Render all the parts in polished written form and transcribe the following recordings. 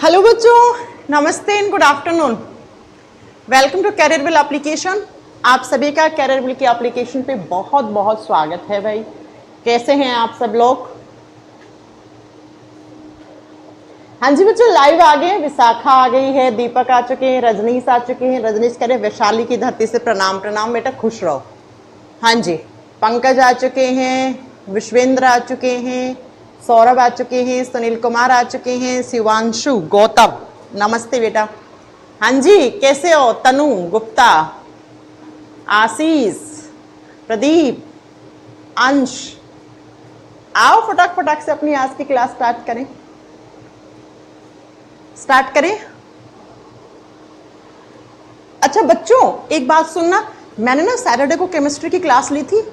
Hello बच्चों, नमस्ते and good afternoon. Welcome to Careerwill application. आप सभी का कैरियरबिल की एप्लीकेशन पे बहुत बहुत स्वागत है भाई। कैसे हैं आप सब लोग? हाँ जी बच्चों, लाइव आ गए। विशाखा आ गई है, दीपक आ चुके हैं, रजनीश आ चुके हैं। रजनीश कह रहे वैशाली की धरती से प्रणाम। प्रणाम बेटा, खुश रहो। हाँ जी, पंकज आ चुके हैं, विश्वेंद्र आ चुके हैं, सौरभ आ चुके हैं, सुनील कुमार आ चुके हैं, शिवांशु, गौतम, नमस्ते बेटा। हाँ जी, कैसे हो? तनु गुप्ता, आशीष, प्रदीप, अंश, आओ फटाक फटाक से अपनी आज की क्लास स्टार्ट करें। अच्छा बच्चों, एक बात सुनना, मैंने ना सैटरडे को केमिस्ट्री की क्लास ली थी,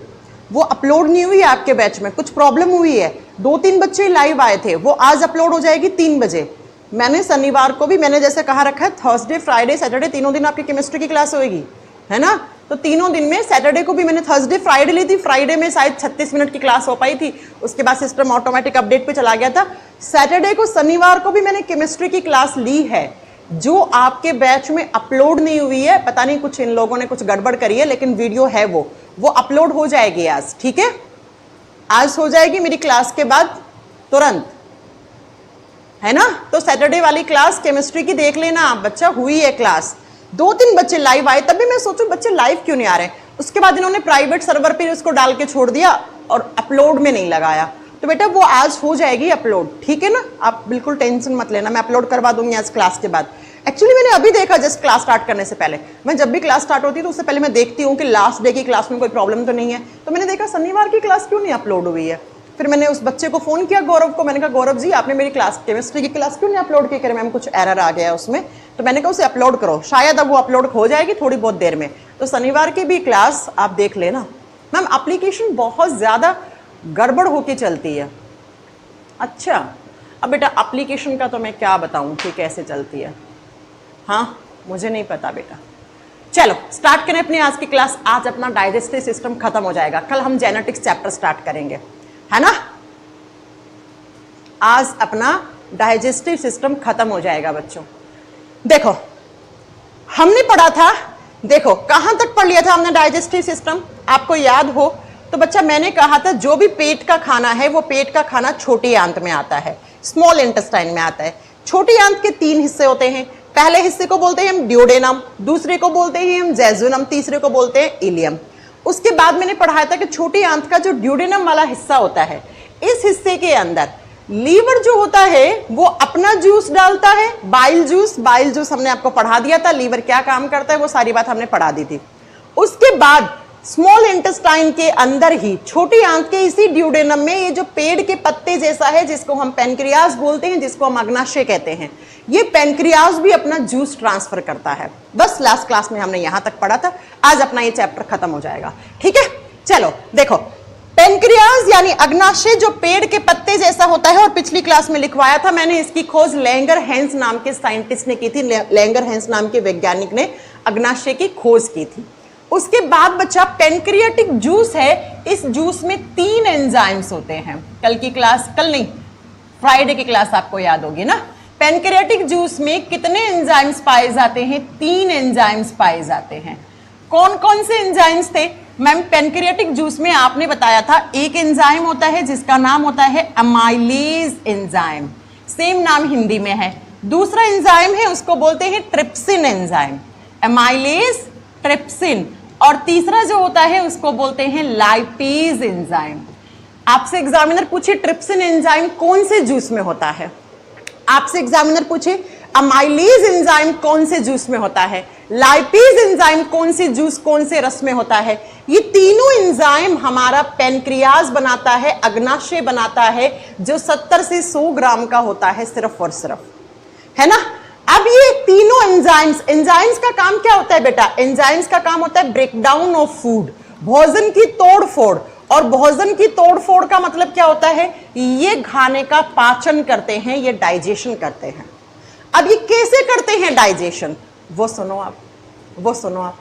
वो अपलोड नहीं हुई है आपके बैच में, कुछ प्रॉब्लम हुई है। 2-3 बच्चे लाइव आए थे, वो आज अपलोड हो जाएगी 3 बजे। मैंने शनिवार को भी मैंने जैसे कहा रखा है, थर्सडे फ्राइडे सैटरडे तीनों दिन आपकी केमिस्ट्री की क्लास होगी, है ना? तो तीनों दिन में सैटरडे को भी मैंने थर्सडे फ्राइडे ली थी, फ्राइडे में शायद 36 मिनट की क्लास हो पाई थी, उसके बाद सिस्टम ऑटोमेटिक अपडेट पे चला गया था। सैटरडे को शनिवार को भी मैंने केमिस्ट्री की क्लास ली है, जो आपके बैच में अपलोड नहीं हुई है। पता नहीं कुछ इन लोगों ने कुछ गड़बड़ करी है, लेकिन वीडियो है वो अपलोड हो जाएगी आज, ठीक है? आज हो जाएगी मेरी क्लास के बाद तुरंत, है ना? तो सैटरडे वाली क्लास केमिस्ट्री की देख लेना आप बच्चा, हुई है क्लास। 2-3 बच्चे लाइव आए, तभी मैं सोचूं बच्चे लाइव क्यों नहीं आ रहे हैं। उसके बाद इन्होंने प्राइवेट सर्वर पे उसको डाल के छोड़ दिया और अपलोड में नहीं लगाया। तो बेटा वो आज हो जाएगी अपलोड, ठीक है ना? आप बिल्कुल टेंशन मत लेना, मैं अपलोड करवा दूंगी आज क्लास के बाद। एक्चुअली मैंने अभी देखा जस्ट क्लास स्टार्ट करने से पहले, मैं जब भी क्लास स्टार्ट होती है तो उससे पहले मैं देखती हूँ कि लास्ट डे की क्लास में कोई प्रॉब्लम तो नहीं है। तो मैंने देखा शनिवार की क्लास क्यों नहीं अपलोड हुई है। फिर मैंने उस बच्चे को फ़ोन किया, गौरव को। मैंने कहा गौरव जी, आपने मेरी क्लास केमिस्ट्री की क्लास क्यों नहीं अपलोड की? कह रहे मैम कुछ एरर आ गया उसमें। तो मैंने कहा उसे अपलोड करो, शायद अब वो अपलोड हो जाएगी थोड़ी बहुत देर में। तो शनिवार की भी क्लास आप देख लेना। मैम एप्लीकेशन बहुत ज़्यादा गड़बड़ होके चलती है। अच्छा, अब बेटा एप्लीकेशन का तो मैं क्या बताऊं कि कैसे चलती है, हाँ मुझे नहीं पता बेटा। चलो स्टार्ट करें अपनी आज की क्लास। आज अपना डाइजेस्टिव सिस्टम खत्म हो जाएगा, कल हम जेनेटिक्स चैप्टर स्टार्ट करेंगे, है ना? आज अपना डाइजेस्टिव सिस्टम खत्म हो जाएगा बच्चों। देखो हमने पढ़ा था, देखो कहां तक पढ़ लिया था हमने डाइजेस्टिव सिस्टम, आपको याद हो तो बच्चा मैंने कहा था जो भी पेट का खाना है वो पेट का खाना छोटी आंत में आता है, स्मॉल इंटेस्टाइन में आता है। छोटी आंत के 3 हिस्से होते हैं। पहले हिस्से को बोलते हैं हम ड्यूडेनम, दूसरे को बोलते हैं हम जेजुनम, तीसरे को बोलते हैं इलियम। उसके बाद मैंने पढ़ाया था कि छोटी आंत का जो ड्यूडेनम वाला हिस्सा होता है, इस हिस्से के अंदर लीवर जो होता है वो अपना जूस डालता है, बाइल जूस हमने आपको पढ़ा दिया था। लीवर क्या काम करता है वो सारी बात हमने पढ़ा दी थी। उसके बाद स्मॉल इंटेस्टाइन के अंदर ही छोटी आंत के इसी ड्यूडेनम में ये जो पेड़ के पत्ते जैसा है, जिसको हम पेनक्रियाज बोलते हैं, जिसको हम अग्नाशय कहते हैं, ये पेनक्रियाज भी अपना जूस ट्रांसफर करता है। बस लास्ट क्लास में हमने यहां तक पढ़ा था, आज अपना ये चैप्टर खत्म हो जाएगा, ठीक है? चलो देखो, पेनक्रियाज यानी अग्नाशय जो पेड़ के पत्ते जैसा होता है, और पिछली क्लास में लिखवाया था मैंने, इसकी खोज लैंगर हैंस नाम के साइंटिस्ट ने की थी। लैंगर हैंस नाम के वैज्ञानिक ने अग्नाशय की खोज की थी। उसके बाद बच्चा पेनक्रियाटिक जूस है, इस जूस में 3 एंजाइम्स होते हैं। कल की क्लास, कल नहीं फ्राइडे की क्लास आपको याद होगी ना। पेनक्रियाटिक जूस में कितने एंजाइम्स पाए जाते हैं? 3 एंजाइम्स पाए जाते हैं। कौन कौन से एंजाइम्स थे मैम? पेनक्रियाटिक जूस में आपने बताया था एक एंजाइम होता है जिसका नाम होता है अमाइलेज एंजाइम, सेम नाम हिंदी में है। दूसरा एंजाइम है उसको बोलते हैं ट्रिप्सिन एंजाइम, अमाइलेज, ट्रिप्सिन। और तीसरा जो होता है उसको बोलते हैं लाइपेज एंजाइम। आपसे एग्जामिनर पूछे ट्रिप्सिन एंजाइम कौन से जूस में होता है, आपसे एग्जामिनर पूछे अमाइलेज एंजाइम कौन से जूस में होता है, लाइपेज एंजाइम कौन से जूस कौन से रस में होता है, ये तीनों एंजाइम हमारा पेनक्रियाज बनाता है, अग्नाशय बनाता है, जो 70 से 100 ग्राम का होता है सिर्फ और सिर्फ, है ना? अब ये तीनों एंजाइम्स का काम क्या होता है बेटा? एंजाइम्स का काम होता है ब्रेकडाउन ऑफ फूड, भोजन की तोड़फोड़। और भोजन की तोड़फोड़ का मतलब क्या होता है? ये खाने का पाचन करते हैं, ये डाइजेशन करते हैं। अब ये कैसे करते हैं डाइजेशन, वो सुनो आप।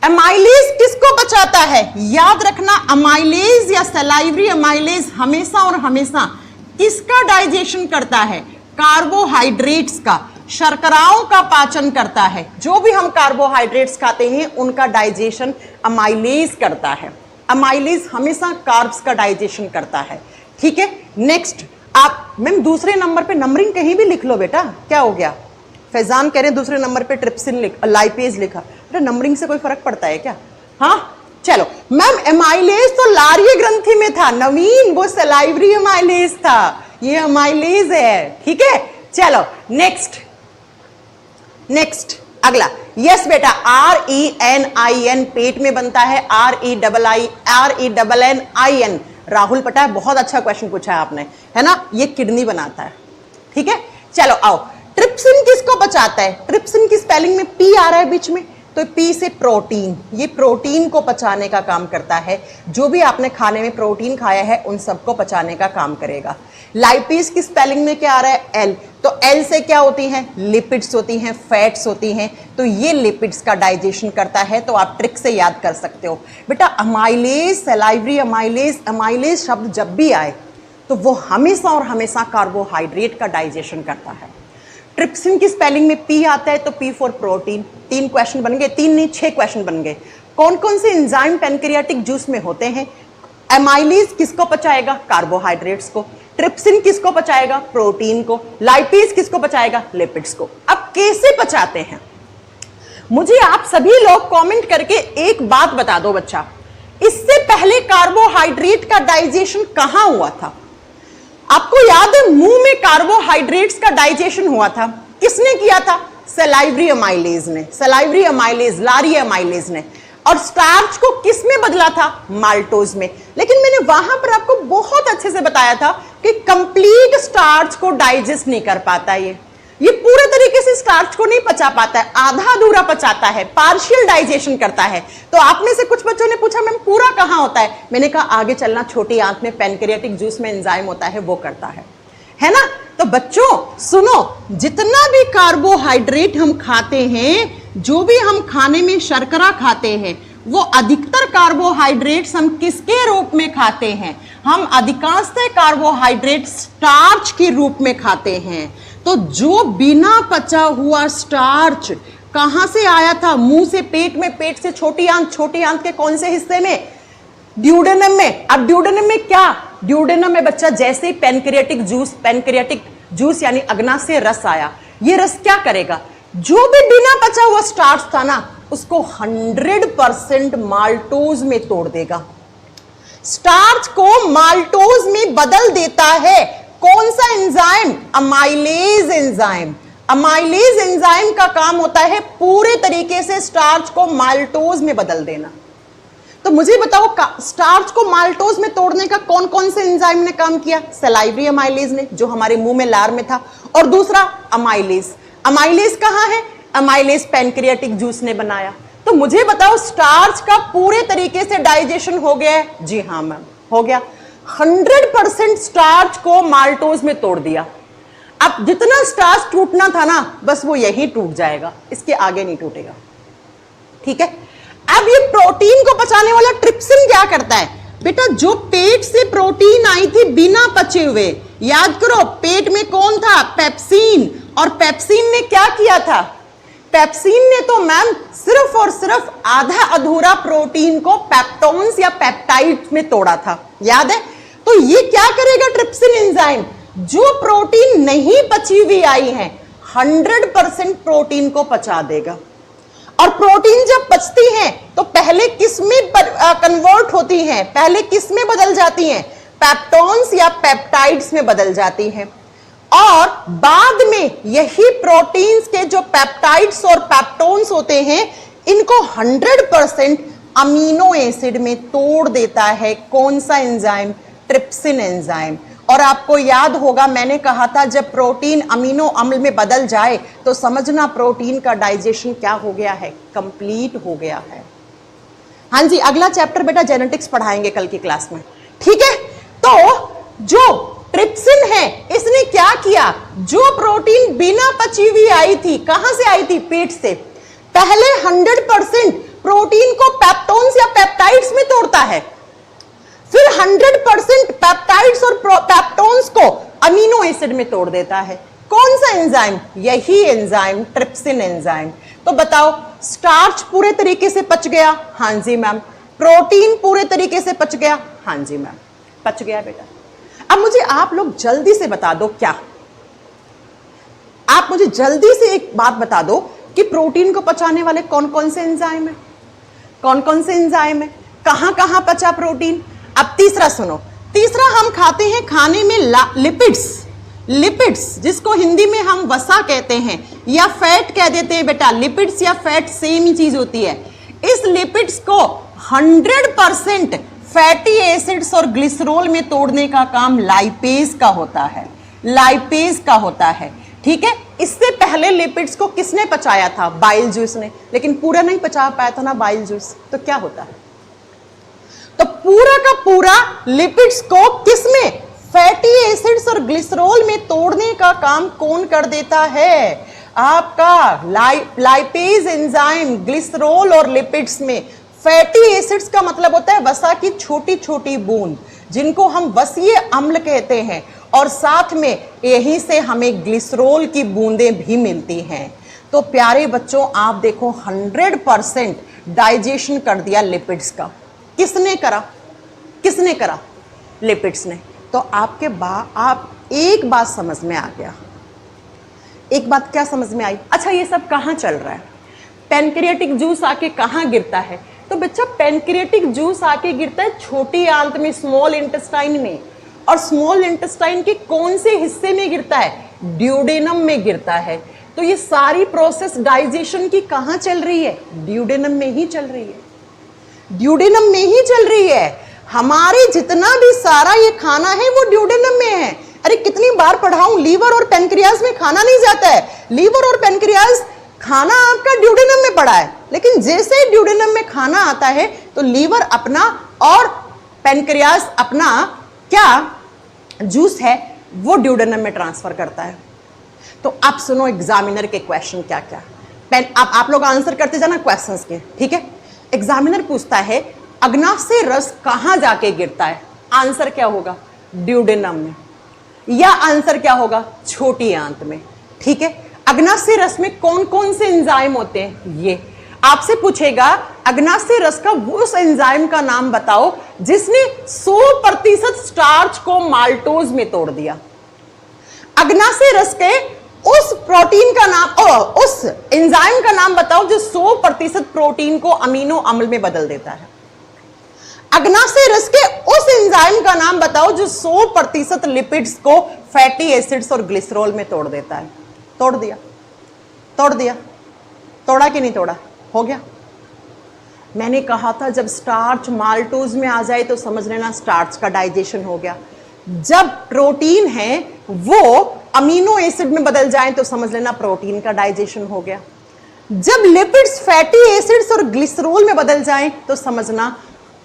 अमाइलेज किसको बचाता है? याद रखना, अमाइलेज या सलाइवरी अमाइलेज हमेशा और हमेशा किसका डाइजेशन करता है? कार्बोहाइड्रेट्स का, शर्कराओं का पाचन करता है। जो भी हम कार्बोहाइड्रेट्स खाते हैं उनका डाइजेशन अमाइलेज करता है। अमाइलेज हमेशा कार्ब्स का डाइजेशन करता है। ठीक है, नेक्स्ट आप मैम दूसरे नंबर पे नंबरिंग कहीं भी लिख लो बेटा, क्या हो गया? फैजान कह रहे हैं दूसरे नंबर पे ट्रिप्सिन लाइपेज लिखा। बेटा नंबरिंग से कोई फर्क पड़ता है क्या? हाँ चलो मैम, एमाइलेज तो लारीय ग्रंथि में था नवीन, वो सलाइवरी एमाइलेज था, ये एमाइलेज है। ठीक है, चलो नेक्स्ट अगला। यस बेटा, RENIN पेट में बनता है, RENNIN। राहुल पता है, बहुत अच्छा क्वेश्चन पूछा है आपने, है ना, ये किडनी बनाता है। ठीक है, चलो आओ, ट्रिप्सिन किसको पचाता है? ट्रिप्सिन की स्पेलिंग में P आ रहा है बीच में, तो P से प्रोटीन, ये प्रोटीन को पचाने का काम करता है। जो भी आपने खाने में प्रोटीन खाया है उन सबको पचाने का काम करेगा। लाइपेज की स्पेलिंग में क्या आ रहा है? L, तो L से क्या होती हैं? लिपिड्स होती हैं, फैट्स होती हैं, तो ये लिपिड्स का डाइजेशन करता है। तो आप ट्रिक से याद कर सकते हो बेटा, अमाइलेज, सलाइवरी अमाइलेज, अमाइलेज शब्द जब भी आए तो वो हमेशा और हमेशा कार्बोहाइड्रेट का डाइजेशन करता है। ट्रिप्सिन की स्पेलिंग में P आता है, तो P फॉर प्रोटीन। 3 क्वेश्चन बन गए, 3 नहीं 6 क्वेश्चन बन गए। कौन कौन से एंजाइम पैनक्रियाटिक जूस में होते हैं? एमाइलेज किसको पचाएगा? कार्बोहाइड्रेट्स को। ट्रिप्सिन किसको पचाएगा? प्रोटीन को। लाइपेज किसको पचाएगा? लिपिड्स को। अब कैसे पचाते हैं? मुझे आप सभी लोग कमेंट करके एक बात बता दो बच्चा, इससे पहले कार्बोहाइड्रेट का डाइजेशन कहां हुआ था? आपको याद है, मुंह में कार्बोहाइड्रेट्स का डाइजेशन हुआ था, किसने किया था? सलाइवरी अमाइलेज ने, सलाइवरी अमाइलेज, लारी अमाइलेज ने। और स्टार्च को किस में बदला था? माल्टोज में। लेकिन मैंने वहां पर आपको बहुत अच्छे से बताया था कि कंप्लीट स्टार्च को डाइजेस्ट नहीं कर पाता, ये पूरे तरीके से स्टार्च को नहीं पचा पाता है, आधा अधूरा पचाता है, पार्शियल डाइजेशन करता है। तो आप में से कुछ बच्चों ने पूछा मैम पूरा कहां होता है? मैंने कहा आगे चलना, छोटी आंत में पैनक्रियाटिक जूस में एंजाइम होता है, वो करता है ना। तो बच्चों सुनो, जितना भी कार्बोहाइड्रेट हम खाते हैं, जो भी हम खाने में शर्करा खाते हैं, वो अधिकतर कार्बोहाइड्रेट्स हम किसके रूप में खाते हैं? हम अधिकांशतः कार्बोहाइड्रेट स्टार्च के रूप में खाते हैं। तो जो बिना पचा हुआ स्टार्च कहां से आया था? मुंह से पेट में, पेट से छोटी आंत के कौन से हिस्से में? ड्यूडेनम में। अब ड्यूडेनम में क्या? ड्यूडेनम में बच्चा जैसे पैनक्रियाटिक जूस यानी अग्ना से रस आया, ये रस क्या करेगा? जो भी बिना पचा हुआ स्टार्च था ना, उसको 100% माल्टोज में तोड़ देगा, स्टार्च को माल्टोज में बदल देता है। कौन सा enzyme? Amylase enzyme. Amylase enzyme का काम होता है पूरे तरीके से स्टार्च को माल्टोज में बदल देना। तो मुझे बताओ, स्टार्च को माल्टोज में तोड़ने का कौन कौन से एंजाइम ने काम किया? सलाइवरी अमाइलेज ने, जो हमारे मुंह में लार में था, और दूसरा अमाइलेज। अमाइलेज कहां है? अमाइलेज पैनक्रियाटिक जूस ने बनाया। तो मुझे बताओ, स्टार्च का पूरे तरीके से डाइजेशन हो गया है? जी हाँ मैम, हो गया। 100% स्टार्च को माल्टोज में तोड़ दिया। अब जितना स्टार्च टूटना था ना, बस वो यही टूट जाएगा, इसके आगे नहीं टूटेगा। ठीक है, अब ये प्रोटीन को पचाने वाला ट्रिप्सिन क्या करता है? बेटा जो पेट से प्रोटीन आई थी बिना पचे हुए, याद करो पेट में कौन था? पेप्सिन। और पेप्सिन ने क्या किया था? पेप्सिन ने तो मैम सिर्फ और सिर्फ आधा अधूरा प्रोटीन को पेप्टोन्स या पेप्टाइड्स में तोड़ा था, याद है? तो ये क्या करेगा ट्रिप्सिन एंजाइम? जो प्रोटीन नहीं पची हुई आई है, 100% प्रोटीन को पचा देगा। और प्रोटीन जब पचती हैं तो पहले किस में कन्वर्ट होती हैं? पहले किस में बदल जाती हैं? पेप्टोन्स या पेप्टाइड्स में बदल जाती हैं। और बाद में यही प्रोटीन्स के जो पेप्टाइड्स और पेप्टोन्स होते हैं, इनको 100% अमीनो एसिड में तोड़ देता है। कौन सा एंजाइम? Trypsin enzyme. और आपको याद होगा मैंने कहा था, जब प्रोटीन अमीनो अम्ल में बदल जाए तो समझना प्रोटीन का डाइजेशन क्या हो गया है? कंप्लीट हो गया है। हाँ जी, अगला चैप्टर बेटा जेनेटिक्स पढ़ाएंगे कल की क्लास में, ठीक है? तो जो ट्रिप्सिन है, इसने क्या किया? जो प्रोटीन बिना पची हुई आई थी, कहां से आई थी? पेट से। पहले 100% प्रोटीन को पेप्टोन्स या पेप्टाइड्स में तोड़ता है, फिर 100% पेप्टाइड्स और पेप्टोन्स को अमीनो एसिड में तोड़ देता है। कौन सा एंजाइम? यही एंजाइम, ट्रिप्सिन एंजाइम। तो बताओ, स्टार्च पूरे तरीके से पच गया? हाँ जी मैम। प्रोटीन पूरे तरीके से पच गया? हाँ जी मैम, पच गया बेटा। अब मुझे आप लोग जल्दी से बता दो, क्या आप मुझे जल्दी से एक बात बता दो कि प्रोटीन को पचाने वाले कौन कौन से एंजाइम है? कौन कौन से एंजाइम है? कहां कहां पचा प्रोटीन? अब तीसरा सुनो, तीसरा हम खाते हैं खाने में लिपिड्स। लिपिड्स जिसको हिंदी में हम वसा कहते हैं या फैट कह देते हैं बेटा। लिपिड्स या फैट सेम ही चीज होती है। इस लिपिड्स को 100% फैटी एसिड्स और ग्लिसरॉल में तोड़ने का काम लाइपेज का होता है। लाइपेज का होता है, ठीक है। इससे पहले लिपिड्स को किसने पचाया था? बाइल जूस ने। लेकिन पूरा नहीं पचा पाया था ना बाइल जूस, तो क्या होता है? तो पूरा का पूरा लिपिड्स को किसमें? फैटी एसिड्स और ग्लिसरॉल में तोड़ने का काम कौन कर देता है? आपका लाइपेज एंजाइम ग्लिसरॉल और लिपिड्स में। फैटी एसिड्स का मतलब होता है वसा की छोटी छोटी बूंद, जिनको हम वसीय अम्ल कहते हैं, और साथ में यहीं से हमें ग्लिसरॉल की बूंदें भी मिलती हैं। तो प्यारे बच्चों, आप देखो 100% डाइजेशन कर दिया लिपिड्स का। किसने करा? किसने करा? लिपिड्स ने। तो आपके आप एक बात समझ में आ गया। एक बात क्या समझ में आई? अच्छा, ये सब कहाँ चल रहा है? पैनक्रियाटिक जूस आके कहाँ गिरता है? तो बच्चा, पैनक्रियाटिक जूस आके गिरता है छोटी आंत में, स्मॉल इंटेस्टाइन में। और स्मॉल इंटेस्टाइन के कौन से हिस्से में गिरता है? ड्यूडेनम में गिरता है। तो ये सारी प्रोसेस डाइजेशन की कहाँ चल रही है? ड्यूडेनम में ही चल रही है। ड्यूडेनम में ही चल रही है। हमारे जितना भी सारा ये खाना है वो ड्यूडेनम में है। अरे कितनी बार पढ़ाऊं, लीवर और पेनक्रियाज में खाना नहीं जाता है। लीवर और पेनक्रियाज खाना आपका ड्यूडेनम में पड़ा है, लेकिन जैसे ड्यूडेनम में खाना आता है तो लीवर अपना और पेनक्रियाज अपना क्या जूस है वो ड्यूडेनम में ट्रांसफर करता है। तो अब सुनो एग्जामिनर के क्वेश्चन क्या क्या। आप लोग आंसर करते जाना क्वेश्चंस के, ठीक है। एग्जामिनर पूछता है अग्नाशय रस कहां जाके गिरता है? आंसर क्या होगा? ड्यूडेनम में। या आंसर क्या होगा? छोटी आंत में, ठीक है। अग्नाशय रस में कौन कौन से एंजाइम होते हैं? ये आपसे पूछेगा अग्नाशय रस का उस एंजाइम का नाम बताओ जिसने 100% स्टार्च को माल्टोज में तोड़ दिया। अग्नाशय रस के उस प्रोटीन का नाम और उस एंजाइम का नाम बताओ जो 100% प्रोटीन को अमीनो अम्ल में बदल देता है। अग्नाशय रस के उस एंजाइम का नाम बताओ जो 100% लिपिड्स को फैटी एसिड्स और ग्लिसरॉल में तोड़ देता है। तोड़ दिया, तोड़ दिया, तोड़ा कि नहीं तोड़ा? हो गया। मैंने कहा था जब स्टार्च माल्टोज में आ जाए तो समझ लेना स्टार्च का डाइजेशन हो गया। जब प्रोटीन है वो अमीनो एसिड में बदल जाए तो समझ लेना प्रोटीन का डाइजेशन हो गया। जब लिपिड्स फैटी एसिड्स और ग्लिसरॉल में बदल जाएं तो समझना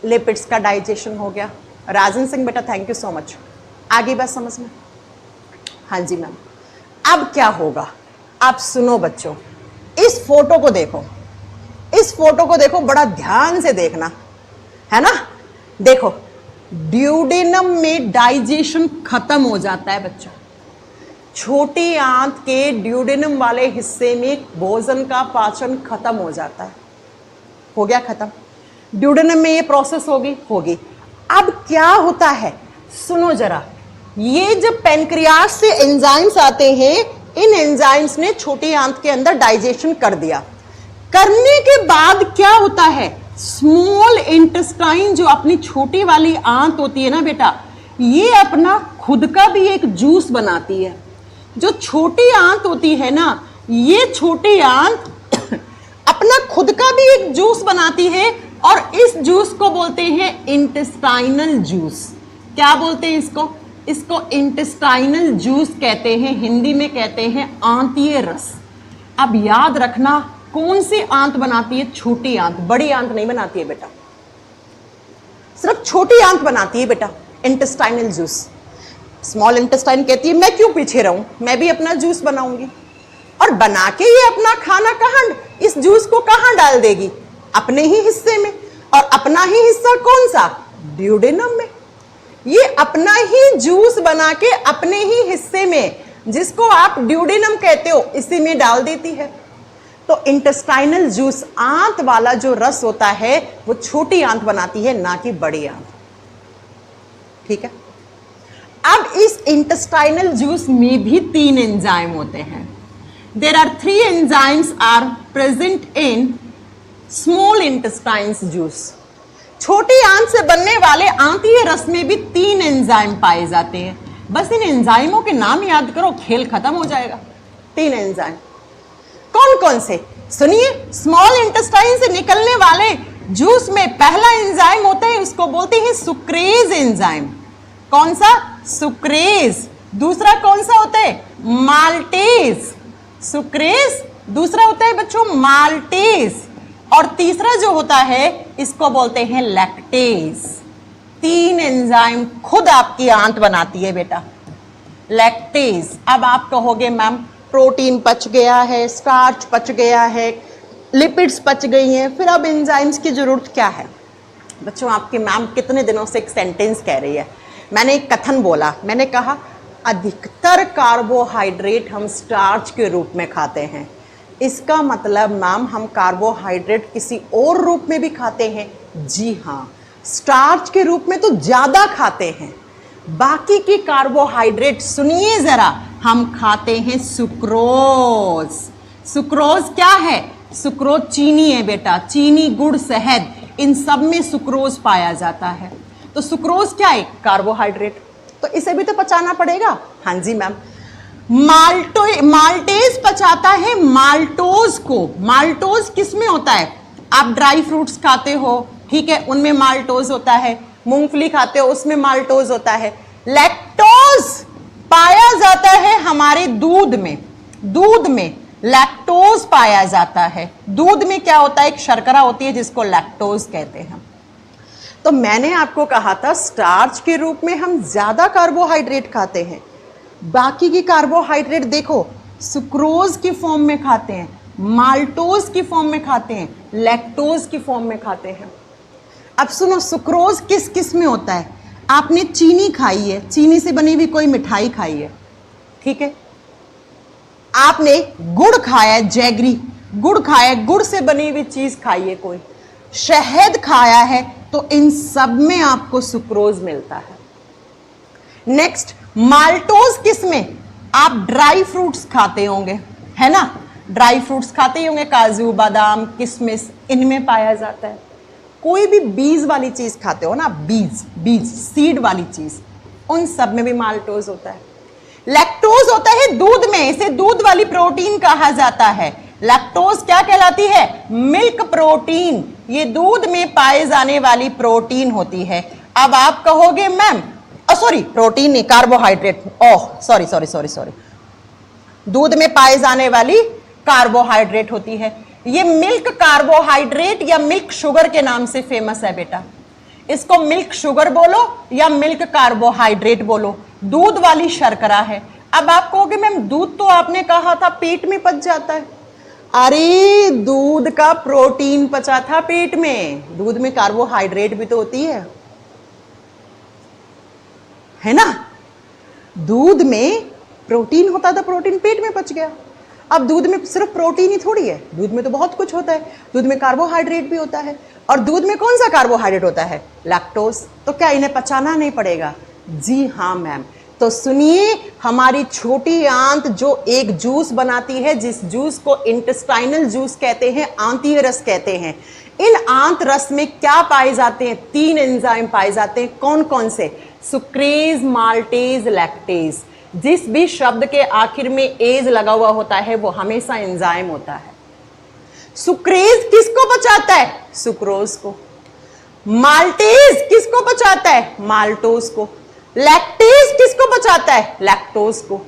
लिपिड्स का डाइजेशन हो गया। राजन सिंह बेटा, थैंक यू सो मच। आगे बात समझ में? हाँ जी मैम। अब क्या होगा? आप सुनो बच्चों, इस फोटो को देखो, इस फोटो को देखो, बड़ा ध्यान से देखना है ना। देखो, ड्यूडेनम में डाइजेशन खत्म हो जाता है बच्चों। छोटी आंत के ड्यूडेनम वाले हिस्से में भोजन का पाचन खत्म हो जाता है। हो गया खत्म। ड्यूडेनम में ये प्रोसेस होगी। अब क्या होता है? सुनो जरा, ये जब पैनक्रियाज से एंजाइम्स आते हैं, इन एंजाइम्स ने छोटी आंत के अंदर डाइजेशन कर दिया। करने के बाद क्या होता है? स्मॉल इंटेस्टाइन जो अपनी छोटी वाली आंत होती है ना बेटा, ये अपना खुद का भी एक जूस बनाती है। जो छोटी आंत होती है ना, ये छोटी आंत अपना खुद का भी एक जूस बनाती है और इस जूस को बोलते हैं इंटेस्टाइनल जूस। क्या बोलते हैं इसको? इसको इंटेस्टाइनल जूस कहते हैं, हिंदी में कहते हैं आंतीय रस। अब याद रखना, कौन सी आंत बनाती है? छोटी आंत, बड़ी आंत नहीं बनाती है बेटा, सिर्फ छोटी आंत बनाती है बेटा इंटेस्टाइनल जूस। स्मॉल इंटेस्टाइन कहती है मैं क्यों पीछे रहूं, मैं भी अपना जूस बनाऊंगी। और बना के ये अपना खाना कहां, इस जूस को कहां डाल देगी? अपने ही हिस्से में। और अपना ही हिस्सा कौन सा? ड्यूडेनम में। ये अपना ही जूस बना के अपने ही हिस्से में जिसको आप ड्यूडेनम कहते हो, इसी में डाल देती है। तो इंटेस्टाइनल जूस, आंत वाला जो रस होता है वो छोटी आंत बनाती है, ना कि बड़ी आंत। ठीक है। अब इस इंटेस्टाइनल जूस में भी 3 एंजाइम होते हैं। There are 3 enzymes are present in small intestines juice. छोटी आंत से बनने वाले आंतीय रस में भी 3 एंजाइम पाए जाते हैं। बस इन एंजाइमों के नाम याद करो, खेल खत्म हो जाएगा। 3 एंजाइम कौन कौन से? सुनिए, स्मॉल इंटेस्टाइन से निकलने वाले जूस में पहला एंजाइम होता है, उसको बोलते हैं सुक्रेज एंजाइम। कौन सा? सुक्रेज। दूसरा कौन सा होता है? माल्टेज। सुक्रेज, दूसरा होता है बच्चों माल्टेज, और तीसरा जो होता है इसको बोलते हैं लैक्टेज। 3 एंजाइम खुद आपकी आंत बनाती है बेटा, लैक्टेज। अब आप कहोगे मैम प्रोटीन पच गया है, स्टार्च पच गया है, लिपिड्स पच गई हैं, फिर अब एंजाइम्स की जरूरत क्या है? बच्चों, आपकी मैम कितने दिनों से एक सेंटेंस कह रही है, मैंने एक कथन बोला, मैंने कहा अधिकतर कार्बोहाइड्रेट हम स्टार्च के रूप में खाते हैं। इसका मतलब मैम हम कार्बोहाइड्रेट किसी और रूप में भी खाते हैं? जी हाँ, स्टार्च के रूप में तो ज्यादा खाते हैं। बाकी की कार्बोहाइड्रेट सुनिए जरा, हम खाते हैं सुक्रोज। सुक्रोज क्या है? सुक्रोज चीनी है बेटा, चीनी, गुड़, शहद, इन सब में सुक्रोज पाया जाता है। तो सुक्रोज क्या है? कार्बोहाइड्रेट। तो इसे भी तो पचाना पड़ेगा। हाँ जी मैम। माल्टेज पचाता है माल्टोज को। माल्टोज किस में होता है? आप ड्राई फ्रूट्स खाते हो, ठीक है, उनमें माल्टोज होता है। मूंगफली खाते हो, उसमें माल्टोज होता है। लैक्टोज पाया जाता है हमारे दूध में। दूध में लैक्टोज पाया जाता है। दूध में क्या होता है? एक शर्करा होती है जिसको लैक्टोज कहते हैं। तो मैंने आपको कहा था स्टार्च के रूप में हम ज्यादा कार्बोहाइड्रेट खाते हैं। बाकी की कार्बोहाइड्रेट देखो, सुक्रोज की फॉर्म में खाते हैं, माल्टोज की फॉर्म में खाते हैं, लैक्टोज की फॉर्म में खाते हैं। अब सुनो, सुक्रोज किस किस में होता है? आपने चीनी खाई है, चीनी से बनी हुई कोई मिठाई खाई है, ठीक है। आपने गुड़ खाया है, जैगरी गुड़ खाया है, गुड़ से बनी हुई चीज खाई है कोई, शहद खाया है, तो इन सब में आपको सुक्रोज मिलता है। नेक्स्ट, माल्टोज किस में? आप ड्राई फ्रूट्स खाते होंगे, है ना, ड्राई फ्रूट्स खाते ही होंगे, काजू, बादाम, किशमिश, इनमें पाया जाता है। कोई भी बीज वाली चीज खाते हो ना, बीज सीड वाली चीज, उन सब में भी माल्टोज होता है। लैक्टोज होता है दूध में, इसे दूध वाली प्रोटीन कहा जाता है। लैक्टोज क्या कहलाती है? Milk protein. ये दूध में पाए जाने वाली प्रोटीन होती है। अब आप कहोगे मैम, सॉरी प्रोटीन नहीं, कार्बोहाइड्रेट, ओह सॉरी, दूध में पाए जाने वाली कार्बोहाइड्रेट होती है। ये मिल्क कार्बोहाइड्रेट या मिल्क शुगर के नाम से फेमस है बेटा। इसको मिल्क शुगर बोलो या मिल्क कार्बोहाइड्रेट बोलो, दूध वाली शर्करा है। अब आप कहोगे मैम दूध तो आपने कहा था पेट में पच जाता है। अरे दूध का प्रोटीन पचा था पेट में, दूध में कार्बोहाइड्रेट भी तो होती है ना। दूध में प्रोटीन होता था, प्रोटीन पेट में पच गया। अब दूध में सिर्फ प्रोटीन ही थोड़ी है, दूध में तो बहुत कुछ होता है। दूध में कार्बोहाइड्रेट भी होता है, और दूध में कौन सा कार्बोहाइड्रेट होता है? लैक्टोज। तो क्या इन्हें पचाना नहीं पड़ेगा? जी हाँ मैम। तो सुनिए, हमारी छोटी आंत जो एक जूस बनाती है, जिस जूस को इंटेस्टाइनल जूस कहते हैं, आंतीय रस कहते हैं, इन आंत रस में क्या पाए जाते हैं? 3 एंजाइम पाए जाते हैं। कौन कौन से? Sucrase, maltase, lactase. जिस भी शब्द के आखिर में एज लगा हुआ होता है वो हमेशा एंजाइम होता है। सुक्रेज किसको बचाता है? सुक्रोज को। माल्टेज किसको बचाता है? माल्टोज को। लैक्टेज किसको बचाता है? लैक्टोज को।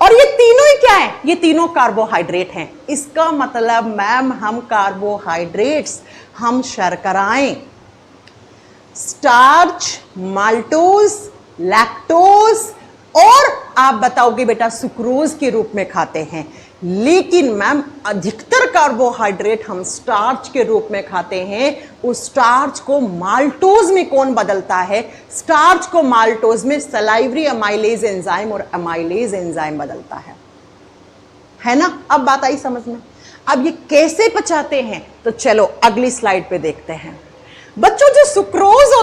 और ये तीनों ही क्या है? ये तीनों कार्बोहाइड्रेट हैं। इसका मतलब मैम हम कार्बोहाइड्रेट्स, हम शर्कराएं, स्टार्च, माल्टोज, लैक्टोज और आप बताओगे बेटा सुक्रोज के रूप में खाते हैं। लेकिन मैम अधिकतर कार्बोहाइड्रेट हम स्टार्च के रूप में खाते हैं। उस स्टार्च को माल्टोज में कौन बदलता है? स्टार्च को माल्टोज में सलाइवरी अमाइलेज एंजाइम और अमाइलेज एंजाइम बदलता है ना? अब बात आई समझ में। अब ये कैसे पचाते हैं? तो चलो अगली स्लाइड पे देखते हैं। बच्चों जो सुक्रोज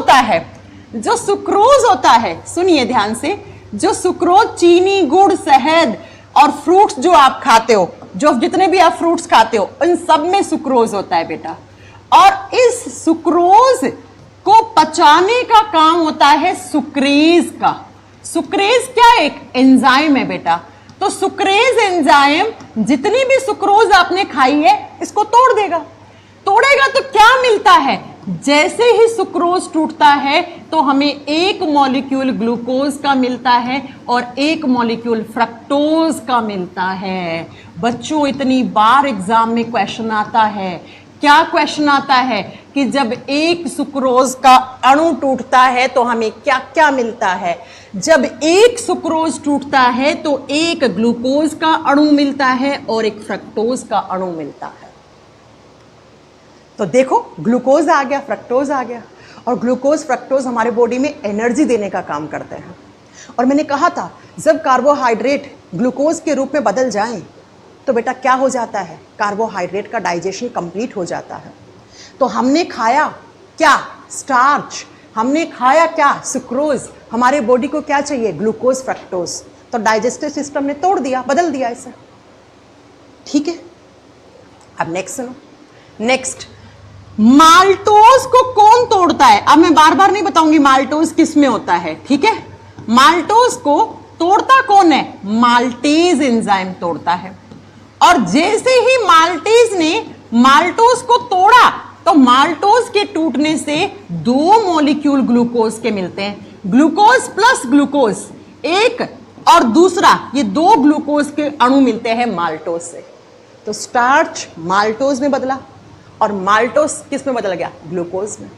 होता है, सुनिए ध्यान से, जो सुक्रोज चीनी, गुड़, शहद और फ्रूट्स जो आप खाते हो, जो जितने भी आप फ्रूट्स खाते हो, इन सब में सुक्रोज होता है बेटा। और इस सुक्रोज को पचाने का काम होता है सुक्रेज का। सुक्रेज क्या? एक एंजाइम है बेटा। तो सुक्रेज एंजाइम जितनी भी सुक्रोज आपने खाई है इसको तोड़ देगा। तोड़ेगा तो क्या मिलता है? जैसे ही सुक्रोज टूटता है तो हमें एक मॉलिक्यूल ग्लूकोज का मिलता है और एक मॉलिक्यूल फ्रक्टोज का मिलता है। बच्चों इतनी बार एग्जाम में क्वेश्चन आता है, क्या क्वेश्चन आता है कि जब एक सुक्रोज का अणु टूटता है तो हमें क्या क्या मिलता है? जब एक सुक्रोज टूटता है तो एक ग्लूकोज का अणु मिलता है और एक फ्रक्टोज का अणु मिलता है। तो देखो ग्लूकोज आ गया, फ्रक्टोज आ गया, और ग्लूकोज फ्रक्टोज हमारे बॉडी में एनर्जी देने का काम करते हैं। और मैंने कहा था जब कार्बोहाइड्रेट ग्लूकोज के रूप में बदल जाएं तो बेटा क्या हो जाता है? कार्बोहाइड्रेट का डाइजेशन कंप्लीट हो जाता है। तो हमने खाया क्या? स्टार्च। हमने खाया क्या? सुक्रोज। हमारे बॉडी को क्या चाहिए? Glucose, fructose. तो डाइजेस्टिव सिस्टम ने तोड़ दिया, बदल दिया इसे। ठीक है, अब नेक्स्ट सुनो। नेक्स्ट, माल्टोज को कौन तोड़ता है? अब मैं बार बार नहीं बताऊंगी माल्टोज किस में होता है, ठीक है? माल्टोज को तोड़ता कौन है? माल्टेज एंजाइम तोड़ता है। और जैसे ही माल्टेज ने माल्टोज को तोड़ा तो माल्टोज के टूटने से दो मॉलिक्यूल ग्लूकोज के मिलते हैं। ग्लूकोज प्लस ग्लूकोज एक, और दूसरा, ये दो ग्लूकोज के अणु मिलते हैं माल्टोज से। तो स्टार्च माल्टोज में बदला और माल्टोज किस में बदल गया? ग्लूकोज में।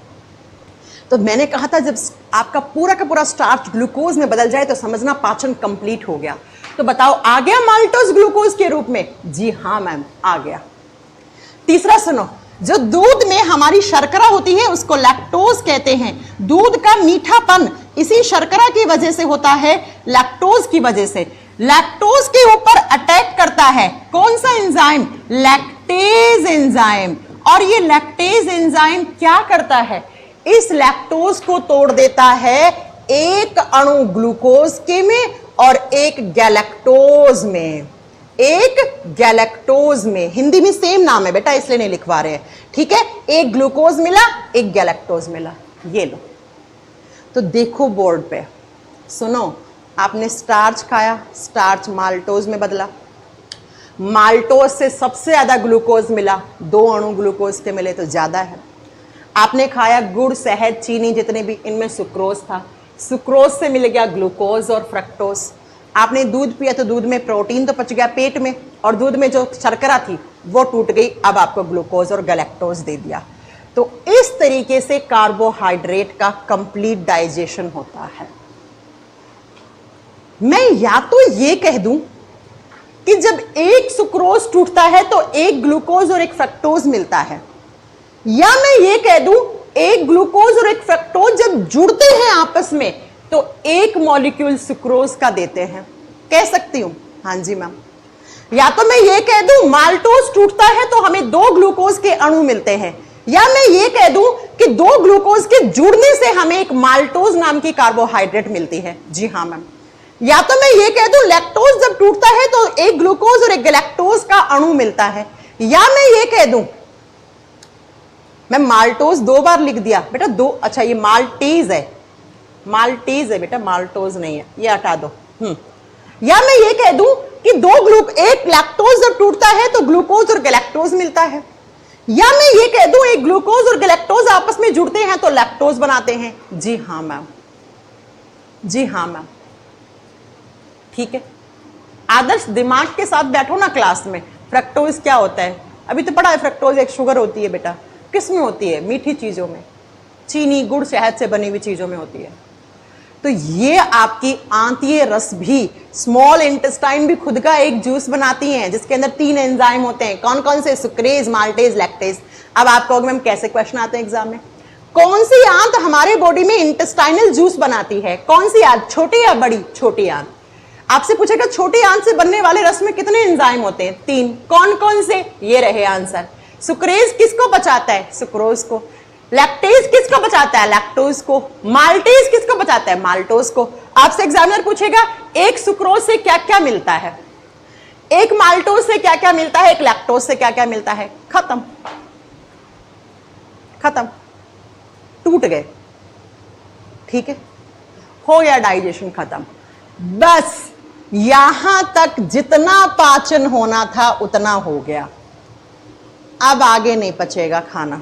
तो मैंने कहा था जब आपका पूरा का पूरा स्टार्च ग्लूकोज में बदल जाए तो समझना पाचन कंप्लीट हो गया। तो बताओ आ गया माल्टोज ग्लूकोज के रूप में? जी हाँ मैम, आ गया। तीसरा सुनो, जो दूध में हमारी शर्करा होती है उसको लैक्टोज कहते हैं। दूध का मीठापन इसी शर्करा की वजह से होता है, लैक्टोज की वजह से। लैक्टोज के ऊपर अटैक करता है कौन सा एंजाइम? Lactase enzyme. और ये लैक्टेज एंजाइम क्या करता है? इस लैक्टोज को तोड़ देता है एक अणु ग्लूकोज के में और एक गैलेक्टोज में। एक गैलेक्टोज में, हिंदी में सेम नाम है बेटा इसलिए नहीं लिखवा रहे हैं, ठीक है? एक ग्लूकोज मिला, एक गैलेक्टोज मिला, ये लो। तो देखो बोर्ड पे, सुनो, आपने स्टार्च खाया, स्टार्च माल्टोज में बदला, माल्टोज से सबसे ज्यादा ग्लूकोज मिला, दो अणु ग्लूकोज के मिले तो ज्यादा है। आपने खाया गुड़, शहद, चीनी, जितने भी, इनमें सुक्रोज था, सुक्रोज से मिल गया ग्लूकोज और फ्रक्टोज। आपने दूध पिया तो दूध में प्रोटीन तो पच गया पेट में, और दूध में जो शर्करा थी वो टूट गई, अब आपको ग्लूकोज और गैलेक्टोज दे दिया। तो इस तरीके से कार्बोहाइड्रेट का कंप्लीट डाइजेशन होता है। मैं या तो ये कह दूं कि जब एक सुक्रोज टूटता है तो एक ग्लूकोज और एक फ्रक्टोज मिलता है, या मैं ये कह दूं एक ग्लूकोज और एक फ्रक्टोज जब जुड़ते हैं आपस में तो एक मॉलिक्यूल सुक्रोज का देते हैं। कह सकती हूं? हाँ जी मैम। या तो मैं ये कह दूं माल्टोज टूटता है तो हमें दो ग्लूकोज के अणु मिलते हैं, या मैं ये कह दूं कि दो ग्लूकोज के जुड़ने से हमें एक माल्टोज नाम की कार्बोहाइड्रेट मिलती है। जी हाँ मैम। या तो मैं ये कह दूं लैक्टोज जब टूटता है तो एक ग्लूकोज और एक गैलेक्टोज का अणु मिलता है, या मैं ये कह दूं, मैं माल्टोज दो बार लिख दिया बेटा, दो, अच्छा ये माल्टेज है, माल्टेज है बेटा, माल्टोज नहीं है, ये हटा दो। या मैं ये कह दूं कि एक लैक्टोज जब टूटता है तो ग्लूकोज और गैलेक्टोज मिलता है, या मैं ये कह दूं एक ग्लूकोज और गैलेक्टोज आपस में जुड़ते हैं तो लैक्टोज बनाते हैं। जी हाँ मैम, जी हाँ मैम, ठीक है। आदर्श दिमाग के साथ बैठो ना क्लास में। फ्रक्टोज क्या होता है? अभी तो पढ़ा है, फ्रक्टोज एक शुगर होती है बेटा। किस में होती है? मीठी चीजों में, चीनी, गुड़, शहद से बनी हुई चीजों में होती है। तो तो ये आपकी आंतीय रस भी, स्मॉल इंटेस्टाइन भी खुद का एक जूस बनाती हैं जिसके अंदर 3 एंजाइम होते हैं। कौन कौन से? Sucrase, maltase, lactase. अब आप कहोगे मैम कैसे क्वेश्चन आते हैं एग्जाम में? कौन सी आंत हमारे बॉडी में इंटेस्टाइनल जूस बनाती है? कौन सी आंत, छोटी या बड़ी? छोटी आंत। आपसे पूछेगा छोटी आंत से बनने वाले रस में कितने एंजाइम होते हैं? 3। कौन कौन से? ये रहे आंसर। सुक्रेज किसको बचाता है? सुक्रोज को। लैक्टेज किसको बचाता है? लैक्टोज को। माल्टेज किसको बचाता है? माल्टोज को। आपसे एग्जामिनर पूछेगा एक सुक्रोज से क्या क्या मिलता है, एक माल्टोज से क्या क्या मिलता है, एक लैक्टोज से क्या क्या मिलता है? खत्म, खत्म, टूट गए। ठीक है, हो गया डाइजेशन खत्म। बस यहां तक जितना पाचन होना था उतना हो गया, अब आगे नहीं पचेगा खाना।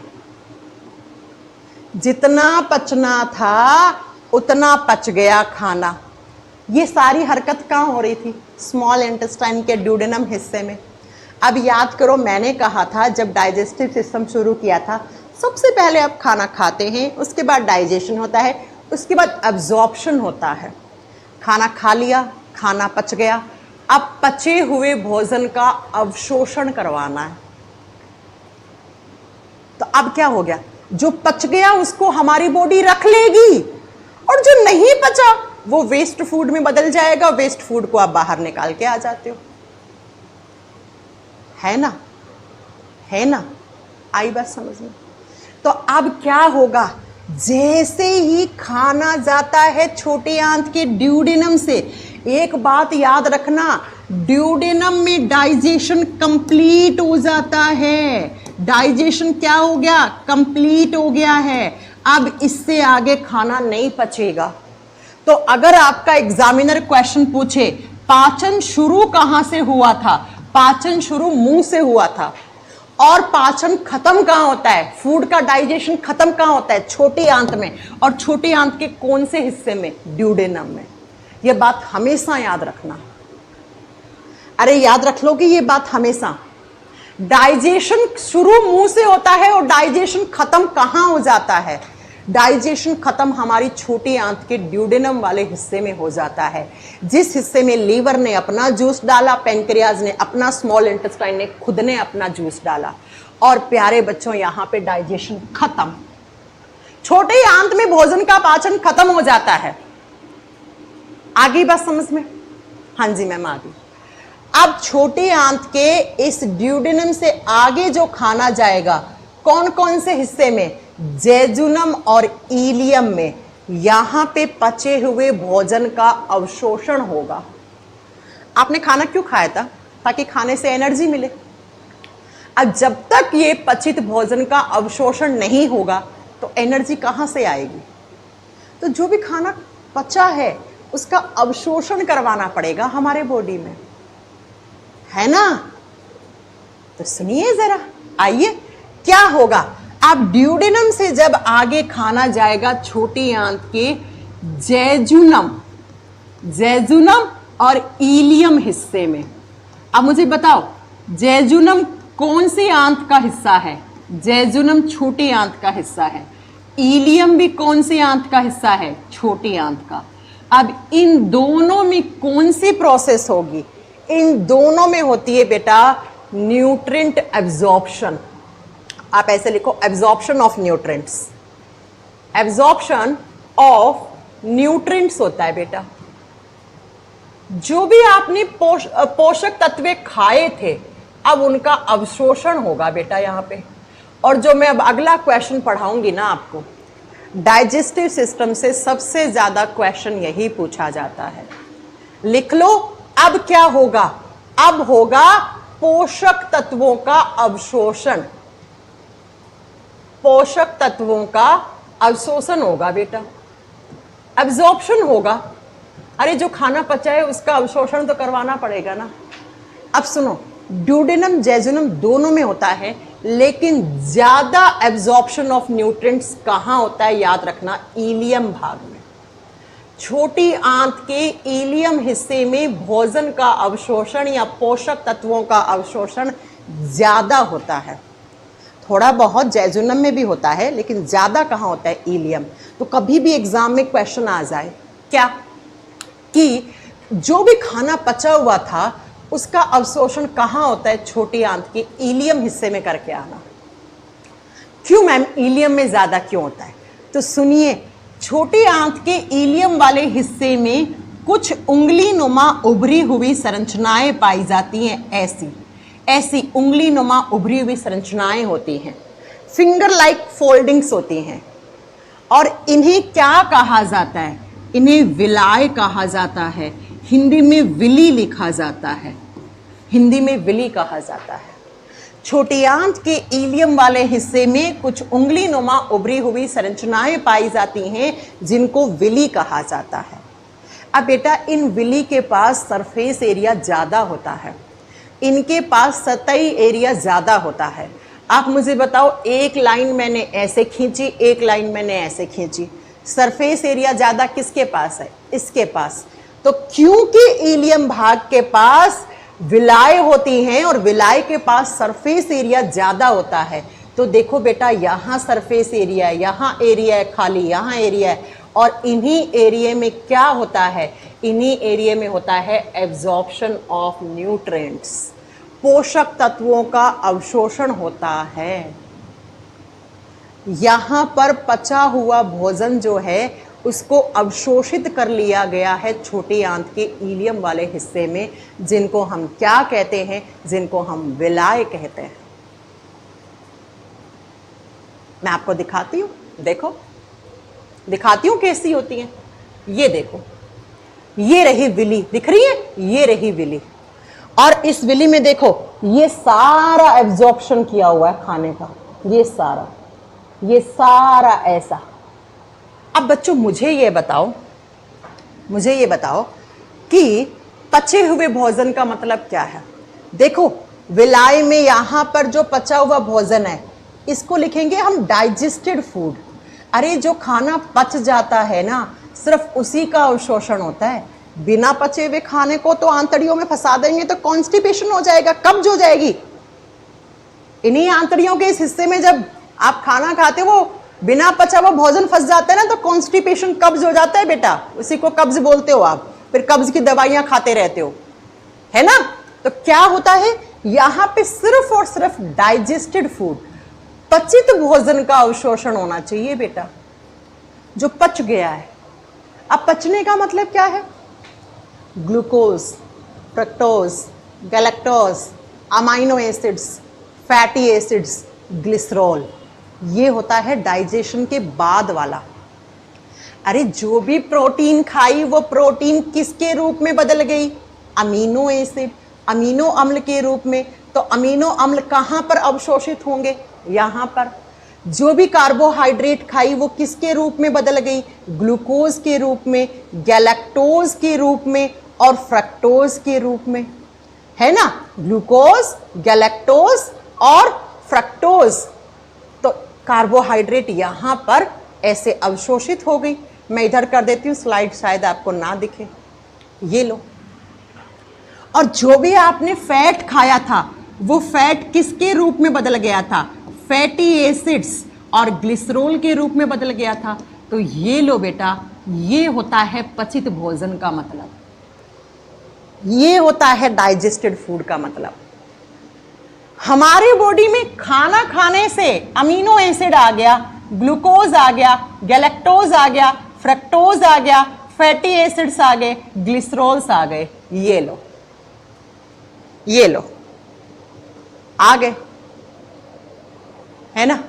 जितना पचना था उतना पच गया खाना। ये सारी हरकत कहां हो रही थी? स्मॉल इंटेस्टाइन के ड्यूडेनम हिस्से में। अब याद करो, मैंने कहा था जब डाइजेस्टिव सिस्टम शुरू किया था, सबसे पहले आप खाना खाते हैं, उसके बाद डाइजेशन होता है, उसके बाद एब्जॉर्प्शन होता है। खाना खा लिया, खाना पच गया, अब पचे हुए भोजन का अवशोषण करवाना है। तो अब क्या हो गया? जो पच गया उसको हमारी बॉडी रख लेगी, और जो नहीं पचा वो वेस्ट फूड में बदल जाएगा। वेस्ट फूड को आप बाहर निकाल के आ जाते हो। है ना? है ना? आई बात समझ में? तो अब क्या होगा? जैसे ही खाना जाता है छोटी आंत के ड्यूडेनम से, एक बात याद रखना, ड्यूडेनम में डाइजेशन कंप्लीट हो जाता है। डाइजेशन क्या हो गया? कंप्लीट हो गया है। अब इससे आगे खाना नहीं पचेगा। तो अगर आपका एग्जामिनर क्वेश्चन पूछे पाचन शुरू कहां से हुआ था, पाचन शुरू मुंह से हुआ था, और पाचन खत्म कहां होता है, फूड का डाइजेशन खत्म कहां होता है? छोटी आंत में। और छोटी आंत के कौन से हिस्से में? ड्यूडेनम में। यह बात हमेशा याद रखना। अरे याद रख लो कि यह बात हमेशा। डाइजेशन शुरू मुंह से होता है और डाइजेशन खत्म कहां हो जाता है? डाइजेशन खत्म हमारी छोटी आंत के ड्यूडेनम वाले हिस्से में हो जाता है, जिस हिस्से में लीवर ने अपना जूस डाला, पेनक्रियाज ने अपना, स्मॉल इंटेस्टाइन ने खुद ने अपना जूस डाला। और प्यारे बच्चों, यहां पे डाइजेशन खत्म। छोटी आंत में भोजन का पाचन खत्म हो जाता है। आगे बात समझ में? हाँ जी मैम, आगे। अब छोटी आंत के इस ड्यूडेनम से आगे जो खाना जाएगा, कौन कौन से हिस्से में? जेजुनम और इलियम में। यहां पे पचे हुए भोजन का अवशोषण होगा। आपने खाना क्यों खाया था? ताकि खाने से एनर्जी मिले। अब जब तक ये पचित भोजन का अवशोषण नहीं होगा तो एनर्जी कहां से आएगी? तो जो भी खाना पचा है उसका अवशोषण करवाना पड़ेगा हमारे बॉडी में, है ना? तो सुनिए जरा, आइए क्या होगा। अब ड्यूडेनम से जब आगे खाना जाएगा छोटी आंत के जेजुनम और इलियम हिस्से में। अब मुझे बताओ, जेजुनम कौन सी आंत का हिस्सा है? जेजुनम छोटी आंत का हिस्सा है। इलियम भी कौन सी आंत का हिस्सा है? छोटी आंत का। अब इन दोनों में कौन सी प्रोसेस होगी? इन दोनों में होती है बेटा न्यूट्रिएंट एब्जॉर्प्शन। आप ऐसे लिखो, absorption of nutrients. Absorption of nutrients होता है बेटा। जो भी आपने पोषक तत्व खाए थे, अब उनका अवशोषण होगा बेटा यहां पे। और जो मैं अब अगला क्वेश्चन पढ़ाऊंगी ना आपको, डाइजेस्टिव सिस्टम से सबसे ज्यादा क्वेश्चन यही पूछा जाता है। लिख लो, अब क्या होगा? अब होगा पोषक तत्वों का अवशोषण। पोषक तत्वों का अवशोषण होगा बेटा, एब्जॉर्प्शन होगा। अरे जो खाना पचा है उसका अवशोषण तो करवाना पड़ेगा ना। अब सुनो, ड्यूडेनम जेजुनम दोनों में होता है, लेकिन ज्यादा एब्जॉर्प्शन ऑफ न्यूट्रिएंट्स कहां होता है? याद रखना, इलियम भाग में। छोटी आंत के इलियम हिस्से में भोजन का अवशोषण या पोषक तत्वों का अवशोषण ज्यादा होता है। थोड़ा बहुत जेजुनम में भी होता है, लेकिन ज्यादा कहां होता है? इलियम। तो कभी भी एग्जाम में क्वेश्चन आ जाए क्या कि जो भी खाना पचा हुआ था उसका अवशोषण कहाँ होता है, छोटी आंत के इलियम हिस्से में करके आना। क्यों मैम, इलियम में ज्यादा क्यों होता है? तो सुनिए, छोटी आंत के इलियम वाले हिस्से में कुछ उंगली नुमा उभरी हुई संरचनाएं पाई जाती हैं। ऐसी ऐसी उंगली नुमा उभरी हुई संरचनाएं होती हैं, फिंगर लाइक फोल्डिंग्स होती हैं। और इन्हें क्या कहा जाता है? इन्हें विलाय कहा जाता है। हिंदी में विली लिखा जाता है, हिंदी में विली कहा जाता है। छोटी आंत के इलियम वाले हिस्से में कुछ उंगली नुमा उभरी हुई संरचनाएं पाई जाती हैं जिनको विली कहा जाता है। अब बेटा, इन विली के पास सरफेस एरिया ज़्यादा होता है, इनके पास सतही एरिया ज़्यादा होता है। आप मुझे बताओ, एक लाइन मैंने ऐसे खींची, एक लाइन मैंने ऐसे खींची, सरफेस एरिया ज़्यादा किसके पास है? इसके पास। तो क्योंकि इलियम भाग के पास विलाय होती हैं और विलाय के पास सरफेस एरिया ज़्यादा होता है, तो देखो बेटा, यहाँ सरफेस एरिया है, यहाँ एरिया है खाली, यहाँ एरिया है, और इन्हीं एरिया में क्या होता है? इन्हीं एरिया में होता है एब्जॉर्प्शन ऑफ न्यूट्रिएंट्स, पोषक तत्वों का अवशोषण होता है। यहाँ पर पचा हुआ भोजन जो है उसको अवशोषित कर लिया गया है छोटी आंत के इलियम वाले हिस्से में, जिनको हम क्या कहते हैं? जिनको हम विलाय कहते हैं। मैं आपको दिखाती हूँ, देखो दिखाती हूँ कैसी होती हैं। ये देखो, ये रही विली, दिख रही है? ये रही विली, और इस विली में देखो ये सारा एब्जॉर्प्शन किया हुआ है खाने का, ये सारा ऐसा। अब बच्चों मुझे ये बताओ कि पचे हुए भोजन का मतलब क्या है? देखो, विलाय में यहां पर जो पचा हुआ भोजन है इसको लिखेंगे हम डाइजेस्टेड फूड। अरे जो खाना पच जाता है ना, सिर्फ उसी का अवशोषण होता है। बिना पचे हुए खाने को तो आंतड़ियों में फंसा देंगे तो कॉन्स्टिपेशन हो जाएगा, कब्ज हो जाएगी। इन्हीं आंतड़ियों के इस हिस्से में जब आप खाना खाते हो, बिना पचा हुआ भोजन फंस जाता है ना, तो कॉन्स्टिपेशन, कब्ज हो जाता है बेटा। उसी को कब्ज बोलते हो आप, फिर कब्ज की दवाइयां खाते रहते हो, है ना? तो क्या होता है, यहां पे सिर्फ और सिर्फ डाइजेस्टेड फूड, पचित भोजन का अवशोषण होना चाहिए बेटा, जो पच गया है। अब पचने का मतलब क्या है? Glucose, fructose, galactose, amino acids, fatty acids, glycerol, ये होता है डाइजेशन के बाद वाला। अरे जो भी प्रोटीन खाई वो प्रोटीन किसके रूप में बदल गई? अमीनो एसिड, अमीनो अम्ल के रूप में। तो अमीनो अम्ल कहाँ पर अवशोषित होंगे? यहाँ पर। जो भी कार्बोहाइड्रेट खाई वो किसके रूप में बदल गई? ग्लूकोज के रूप में, गैलेक्टोज के रूप में और फ्रक्टोज के रूप में, है ना? ग्लूकोज, गैलेक्टोज और फ्रक्टोज। तो कार्बोहाइड्रेट यहां पर ऐसे अवशोषित हो गई। मैं इधर कर देती हूँ स्लाइड, शायद आपको ना दिखे। ये लो। और जो भी आपने फैट खाया था वो फैट किसके रूप में बदल गया था? फैटी एसिड्स और ग्लिसरॉल के रूप में बदल गया था। तो ये लो बेटा, ये होता है पचित भोजन का मतलब, ये होता है डाइजेस्टेड फूड का मतलब। हमारे बॉडी में खाना खाने से अमीनो एसिड आ गया, ग्लूकोज आ गया, गैलेक्टोज आ गया, फ्रक्टोज आ गया, फैटी एसिड्स आ गए, ग्लिसरॉल्स आ गए। ये लो, ये लो, आ गए, है ना?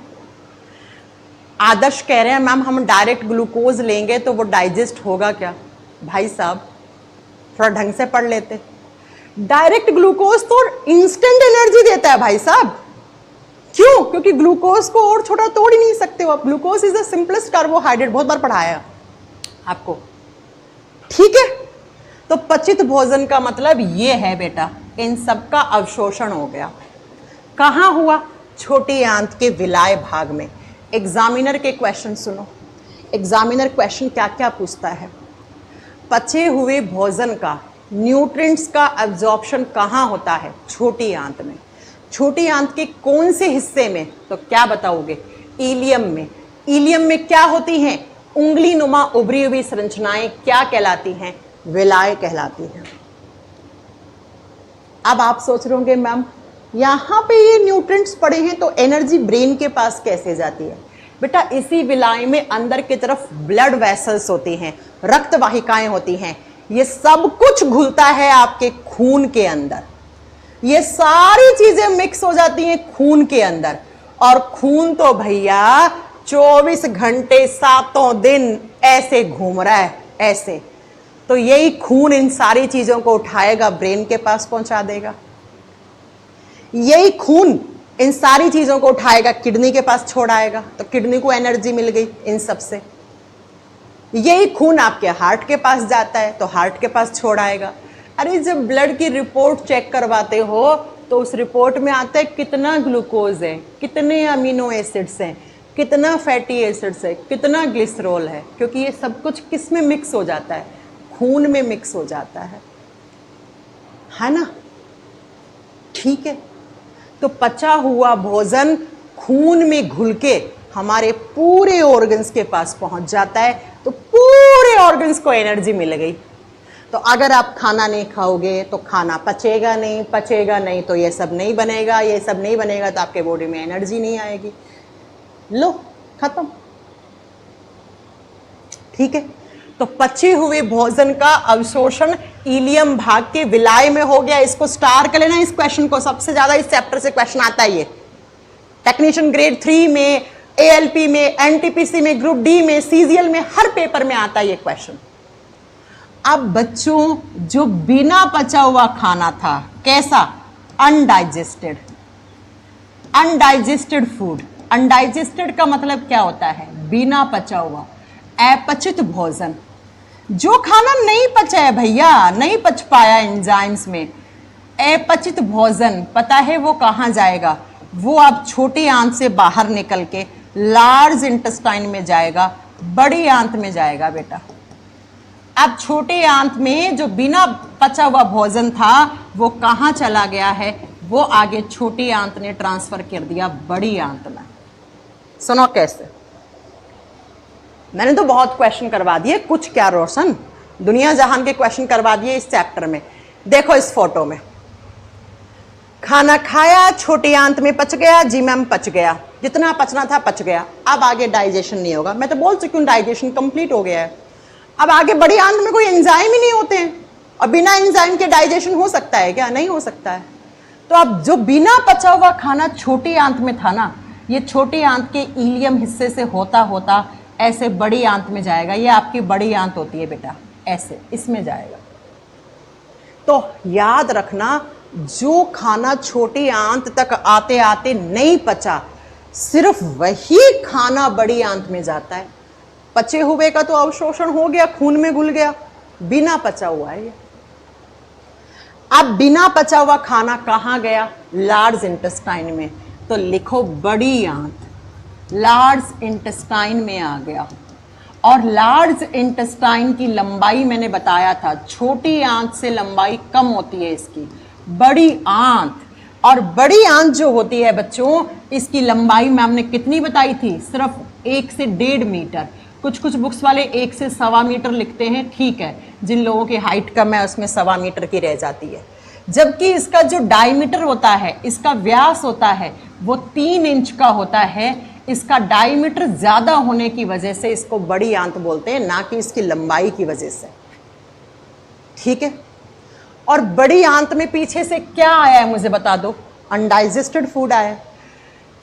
आदर्श कह रहे हैं मैम हम डायरेक्ट ग्लूकोज लेंगे तो वो डाइजेस्ट होगा क्या? भाई साहब थोड़ा ढंग से पढ़ लेते। डायरेक्ट ग्लूकोज तो इंस्टेंट एनर्जी देता है भाई साहब। क्यों? क्योंकि ग्लूकोज को और छोटा तोड़ ही नहीं सकते हो आप। Glucose is the simplest carbohydrate, बहुत बार पढ़ाया आपको, ठीक है? तो पचित भोजन का मतलब ये है बेटा, इन सब का अवशोषण हो गया। कहाँ हुआ? छोटी आंत के विलाय भाग में। एग्जामिनर के क्वेश्चन सुनो। एग्जामिनर क्वेश्चन क्या क्या पूछता है? पचे हुए भोजन का, न्यूट्रिएंट्स का एब्जॉर्प्शन कहाँ होता है? छोटी आंत में। छोटी आंत के कौन से हिस्से में? तो क्या बताओगे? इलियम में। इलियम में क्या होती हैं? उंगली नुमा उभरी हुई संरचनाएं क्या कहलाती हैं? विलाय कहलाती हैं। अब आप सोच रहे होंगे मैम यहां पे ये न्यूट्रिएंट्स पड़े हैं तो एनर्जी ब्रेन के पास कैसे जाती है? बेटा इसी विलाय में अंदर की तरफ ब्लड वेसल्स होती हैं, रक्त वाहिकाएं होती हैं, ये सब कुछ घुलता है आपके खून के अंदर। ये सारी चीजें मिक्स हो जाती हैं खून के अंदर, और खून तो भैया 24 घंटे 7 दिन ऐसे घूम रहा है, ऐसे। तो यही खून इन सारी चीजों को उठाएगा, ब्रेन के पास पहुंचा देगा। यही खून इन सारी चीजों को उठाएगा, किडनी के पास छोड़ आएगा, तो किडनी को एनर्जी मिल गई इन सब से। यही खून आपके हार्ट के पास जाता है तो हार्ट के पास छोड़ आएगा। अरे जब ब्लड की रिपोर्ट चेक करवाते हो तो उस रिपोर्ट में आता है कितना ग्लूकोज है, कितने अमीनो एसिड्स हैं, कितना फैटी एसिड्स है, कितना ग्लिसरॉल है, क्योंकि ये सब कुछ किस में मिक्स हो जाता है? खून में मिक्स हो जाता है ना? ठीक है, तो पचा हुआ भोजन खून में घुल के हमारे पूरे ऑर्गन्स के पास पहुंच जाता है, तो पूरे ऑर्गन्स को एनर्जी मिल गई। तो अगर आप खाना नहीं खाओगे तो खाना पचेगा नहीं, पचेगा नहीं तो ये सब नहीं बनेगा, ये सब नहीं बनेगा तो आपके बॉडी में एनर्जी नहीं आएगी। लो खत्म। ठीक है, तो पचे हुए भोजन का अवशोषण इलियम भाग के विलाय में हो गया। इसको स्टार कर लेना, इस क्वेश्चन को, सबसे ज्यादा इस चैप्टर से क्वेश्चन आता है ये। टेक्नीशियन ग्रेड 3 में, एएलपी में, एनटीपीसी में, ग्रुप डी में, सीजीएल में, हर पेपर में आता है ये क्वेश्चन। अब बच्चों जो बिना पचा हुआ खाना था, कैसा? Undigested, undigested food. अनडाइजेस्टेड का मतलब क्या होता है? बिना पचा हुआ, अपचित भोजन। जो खाना नहीं पचा है भैया, नहीं पच पाया एंजाइम्स में, अपचित भोजन, पता है वो कहाँ जाएगा? वो अब छोटी आंत से बाहर निकल के लार्ज इंटेस्टाइन में जाएगा, बड़ी आंत में जाएगा बेटा। अब छोटे आंत में जो बिना पचा हुआ भोजन था वो कहाँ चला गया है? वो आगे छोटी आंत ने ट्रांसफर कर दिया बड़ी आंत में। सुनो कैसे। मैंने तो बहुत क्वेश्चन करवा दिए, कुछ क्या रोशन, दुनिया जहान के क्वेश्चन करवा दिए इस चैप्टर में। देखो इस फोटो में, खाना खाया, छोटी आंत में पच गया, जी मैम पच गया, जितना पचना था पच गया। अब आगे डाइजेशन नहीं होगा। मैं तो बोल चुकी हूँ डाइजेशन कंप्लीट हो गया है। अब आगे बड़ी आंत में कोई एंजाइम ही नहीं होते हैं, और बिना एंजाइम के डाइजेशन हो सकता है क्या? नहीं हो सकता है। तो अब जो बिना पचा हुआ खाना छोटी आंत में था ना, ये छोटी आंत के इलियम हिस्से से होता होता ऐसे बड़ी आंत में जाएगा। ये आपकी बड़ी आंत होती है बेटा, ऐसे इसमें जाएगा। तो याद रखना, जो खाना छोटी आंत तक आते आते नहीं पचा, सिर्फ वही खाना बड़ी आंत में जाता है। पचे हुए का तो अवशोषण हो गया, खून में घुल गया, बिना पचा हुआ है ये। अब बिना पचा हुआ खाना कहाँ गया? लार्ज इंटेस्टाइन में। तो लिखो बड़ी आंत, लार्ज इंटेस्टाइन में आ गया। और लार्ज इंटेस्टाइन की लंबाई मैंने बताया था, छोटी आंत से लंबाई कम होती है इसकी। बड़ी आंत, और बड़ी आंत जो होती है बच्चों, इसकी लंबाई मैम ने कितनी बताई थी? सिर्फ 1 से 1.5 मीटर। कुछ कुछ बुक्स वाले 1 से 1.25 मीटर लिखते हैं, ठीक है, जिन लोगों की हाइट कम है उसमें 1.25 मीटर की रह जाती है। जबकि इसका जो डायमीटर होता है, इसका व्यास होता है, वो 3 इंच का होता है। इसका डायमीटर ज्यादा होने की वजह से इसको बड़ी आंत बोलते हैं, ना कि इसकी लंबाई की वजह से। ठीक है, और बड़ी आंत में पीछे से क्या आया है मुझे बता दो? अनडाइजेस्टेड फूड आया।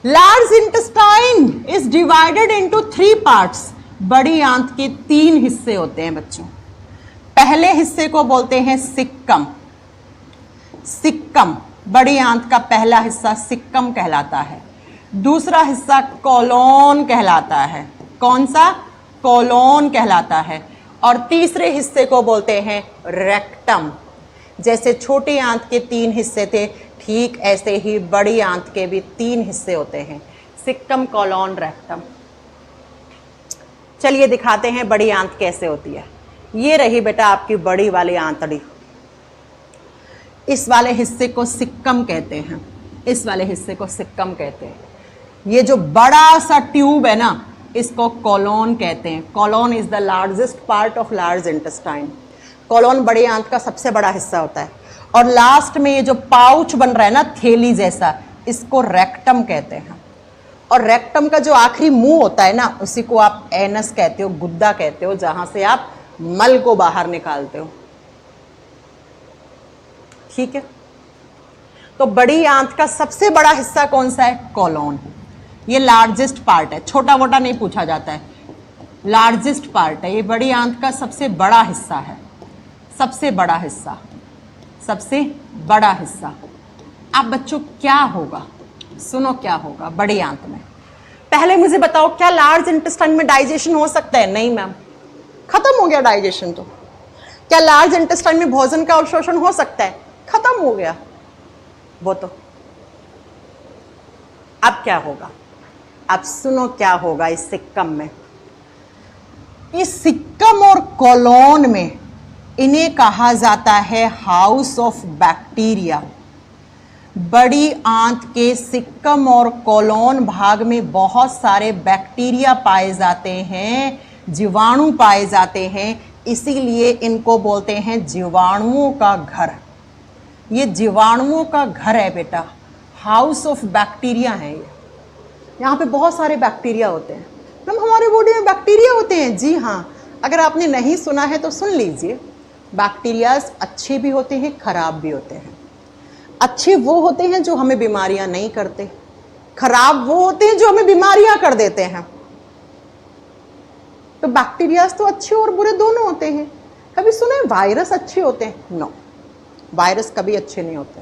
Large intestine is divided into 3 parts. बड़ी आंत के 3 हिस्से होते हैं बच्चों। पहले हिस्से को बोलते हैं सिक्कम। सिक्कम, बड़ी आंत का पहला हिस्सा सिक्कम कहलाता है। दूसरा हिस्सा कोलोन कहलाता है। कौन सा? कोलोन कहलाता है। और तीसरे हिस्से को बोलते हैं रेक्टम। जैसे छोटी आंत के 3 हिस्से थे, ठीक ऐसे ही बड़ी आंत के भी 3 हिस्से होते हैं, सिक्कम, कोलोन, रेक्टम। चलिए दिखाते हैं बड़ी आंत कैसे होती है। ये रही बेटा आपकी बड़ी वाली आंतड़ी। इस वाले हिस्से को सिक्कम कहते हैं, इस वाले हिस्से को सिक्कम कहते हैं। ये जो बड़ा सा ट्यूब है ना, इसको कोलोन कहते हैं। Colon is the largest part of large intestine. Colon बड़े आंत का सबसे बड़ा हिस्सा होता है। और लास्ट में ये जो पाउच बन रहा है ना, थैली जैसा, इसको रेक्टम कहते हैं। और रेक्टम का जो आखिरी मुंह होता है ना, उसी को आप एनस कहते हो, गुद्दा कहते हो, जहां से आप मल को बाहर निकालते हो। ठीक है, तो बड़ी आंत का सबसे बड़ा हिस्सा कौन सा है? कोलोन। ये लार्जेस्ट पार्ट है, छोटा मोटा नहीं पूछा जाता है, लार्जेस्ट पार्ट है। ये बड़ी आंत का सबसे बड़ा हिस्सा है, सबसे बड़ा हिस्सा, सबसे बड़ा हिस्सा। अब बच्चों क्या होगा, सुनो क्या होगा बड़ी आंत में। पहले मुझे बताओ, क्या लार्ज इंटेस्टाइन में डाइजेशन हो सकता है? नहीं मैम, खत्म हो गया डाइजेशन तो। क्या लार्ज इंटेस्टाइन में भोजन का अवशोषण हो सकता है? खत्म हो गया वो तो। अब क्या होगा? अब सुनो क्या होगा इस सिक्कम में। इस सिक्कम और कोलोन में इन्हें कहा जाता है हाउस ऑफ बैक्टीरिया। बड़ी आंत के सिक्कम और कोलोन भाग में बहुत सारे बैक्टीरिया पाए जाते हैं, जीवाणु पाए जाते हैं, इसीलिए इनको बोलते हैं जीवाणुओं का घर। ये जीवाणुओं का घर है बेटा, हाउस ऑफ बैक्टीरिया है ये। यहाँ पे बहुत सारे बैक्टीरिया होते हैं। मैम हमारे बॉडी में बैक्टीरिया होते हैं? जी हाँ, अगर आपने नहीं सुना है तो सुन लीजिए। बैक्टीरियाज अच्छे भी होते हैं, खराब भी होते हैं। अच्छे वो होते हैं जो हमें बीमारियां नहीं करते, खराब वो होते हैं जो हमें बीमारियां कर देते हैं। तो बैक्टीरियाज तो अच्छे और बुरे दोनों होते हैं। कभी सुने वायरस अच्छे होते हैं? नो, वायरस कभी अच्छे नहीं होते।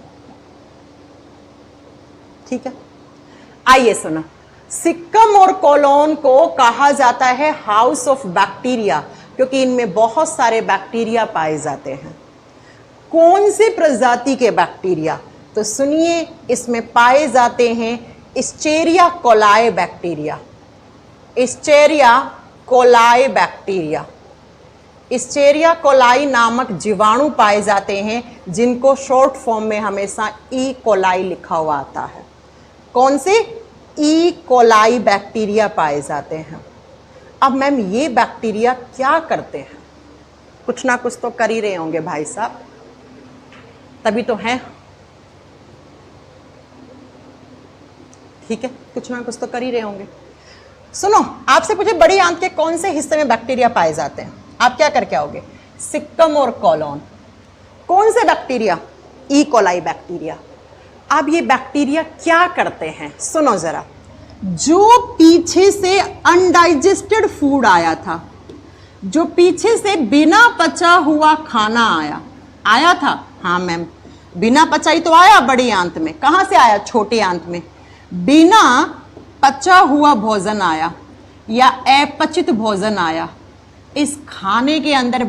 ठीक है, आइए सुना। सिक्कम और कोलोन को कहा जाता है हाउस ऑफ बैक्टीरिया, क्योंकि इनमें बहुत सारे बैक्टीरिया पाए जाते हैं। कौन से प्रजाति के बैक्टीरिया? तो सुनिए, इसमें पाए जाते हैं Escherichia coli bacteria. Escherichia coli bacteria, Escherichia coli नामक जीवाणु पाए जाते हैं, जिनको शॉर्ट फॉर्म में हमेशा ई कोलाई लिखा हुआ आता है। कौन से? ई कोलाई बैक्टीरिया पाए जाते हैं। अब मैम ये बैक्टीरिया क्या करते हैं? कुछ ना कुछ तो कर ही रहे होंगे भाई साहब, तभी तो हैं। ठीक है, कुछ ना कुछ तो कर ही रहे होंगे। सुनो, आपसे पूछे बड़ी आंत के कौन से हिस्से में बैक्टीरिया पाए जाते हैं, आप क्या करके आओगे? सिक्कम और कोलोन। कौन से बैक्टीरिया? E coli bacteria. अब ये बैक्टीरिया क्या करते हैं सुनो जरा। जो पीछे से अनडाइजेस्टेड फूड आया था, जो पीछे से बिना पचा हुआ खाना आया था, हाँ मैम, बिना पचाई तो आया बड़ी आंत में। कहां से आया? छोटी आंत में। बिना पचा हुआ भोजन आया या अपचित भोजन आया, इस खाने के अंदर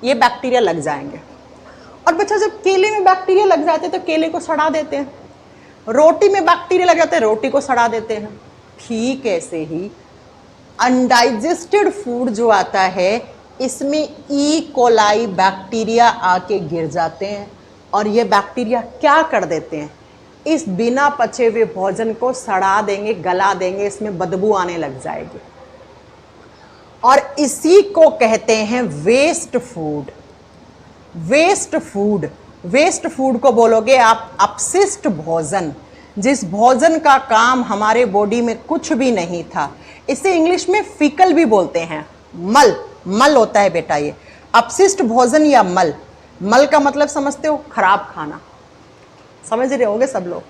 ये बैक्टीरिया लग जाएंगे। और बच्चा, जब केले में बैक्टीरिया लग जाते हैं तो केले को सड़ा देते हैं, रोटी में बैक्टीरिया लग जाते हैं, रोटी को सड़ा देते हैं। ठीक ऐसे ही अनडाइजेस्टेड फूड जो आता है, इसमें ई कोलाई बैक्टीरिया आके गिर जाते हैं, और ये बैक्टीरिया क्या कर देते हैं? इस बिना पचे हुए भोजन को सड़ा देंगे, गला देंगे, इसमें बदबू आने लग जाएगी। और इसी को कहते हैं waste food. Waste food, waste food को बोलोगे आप अपशिष्ट भोजन, जिस भोजन का काम हमारे बॉडी में कुछ भी नहीं था। इसे इंग्लिश में फीकल भी बोलते हैं। मल, मल होता है बेटा ये अपशिष्ट भोजन या मल। मल का मतलब समझते हो? खराब खाना। समझ रहे होंगे सब लोग।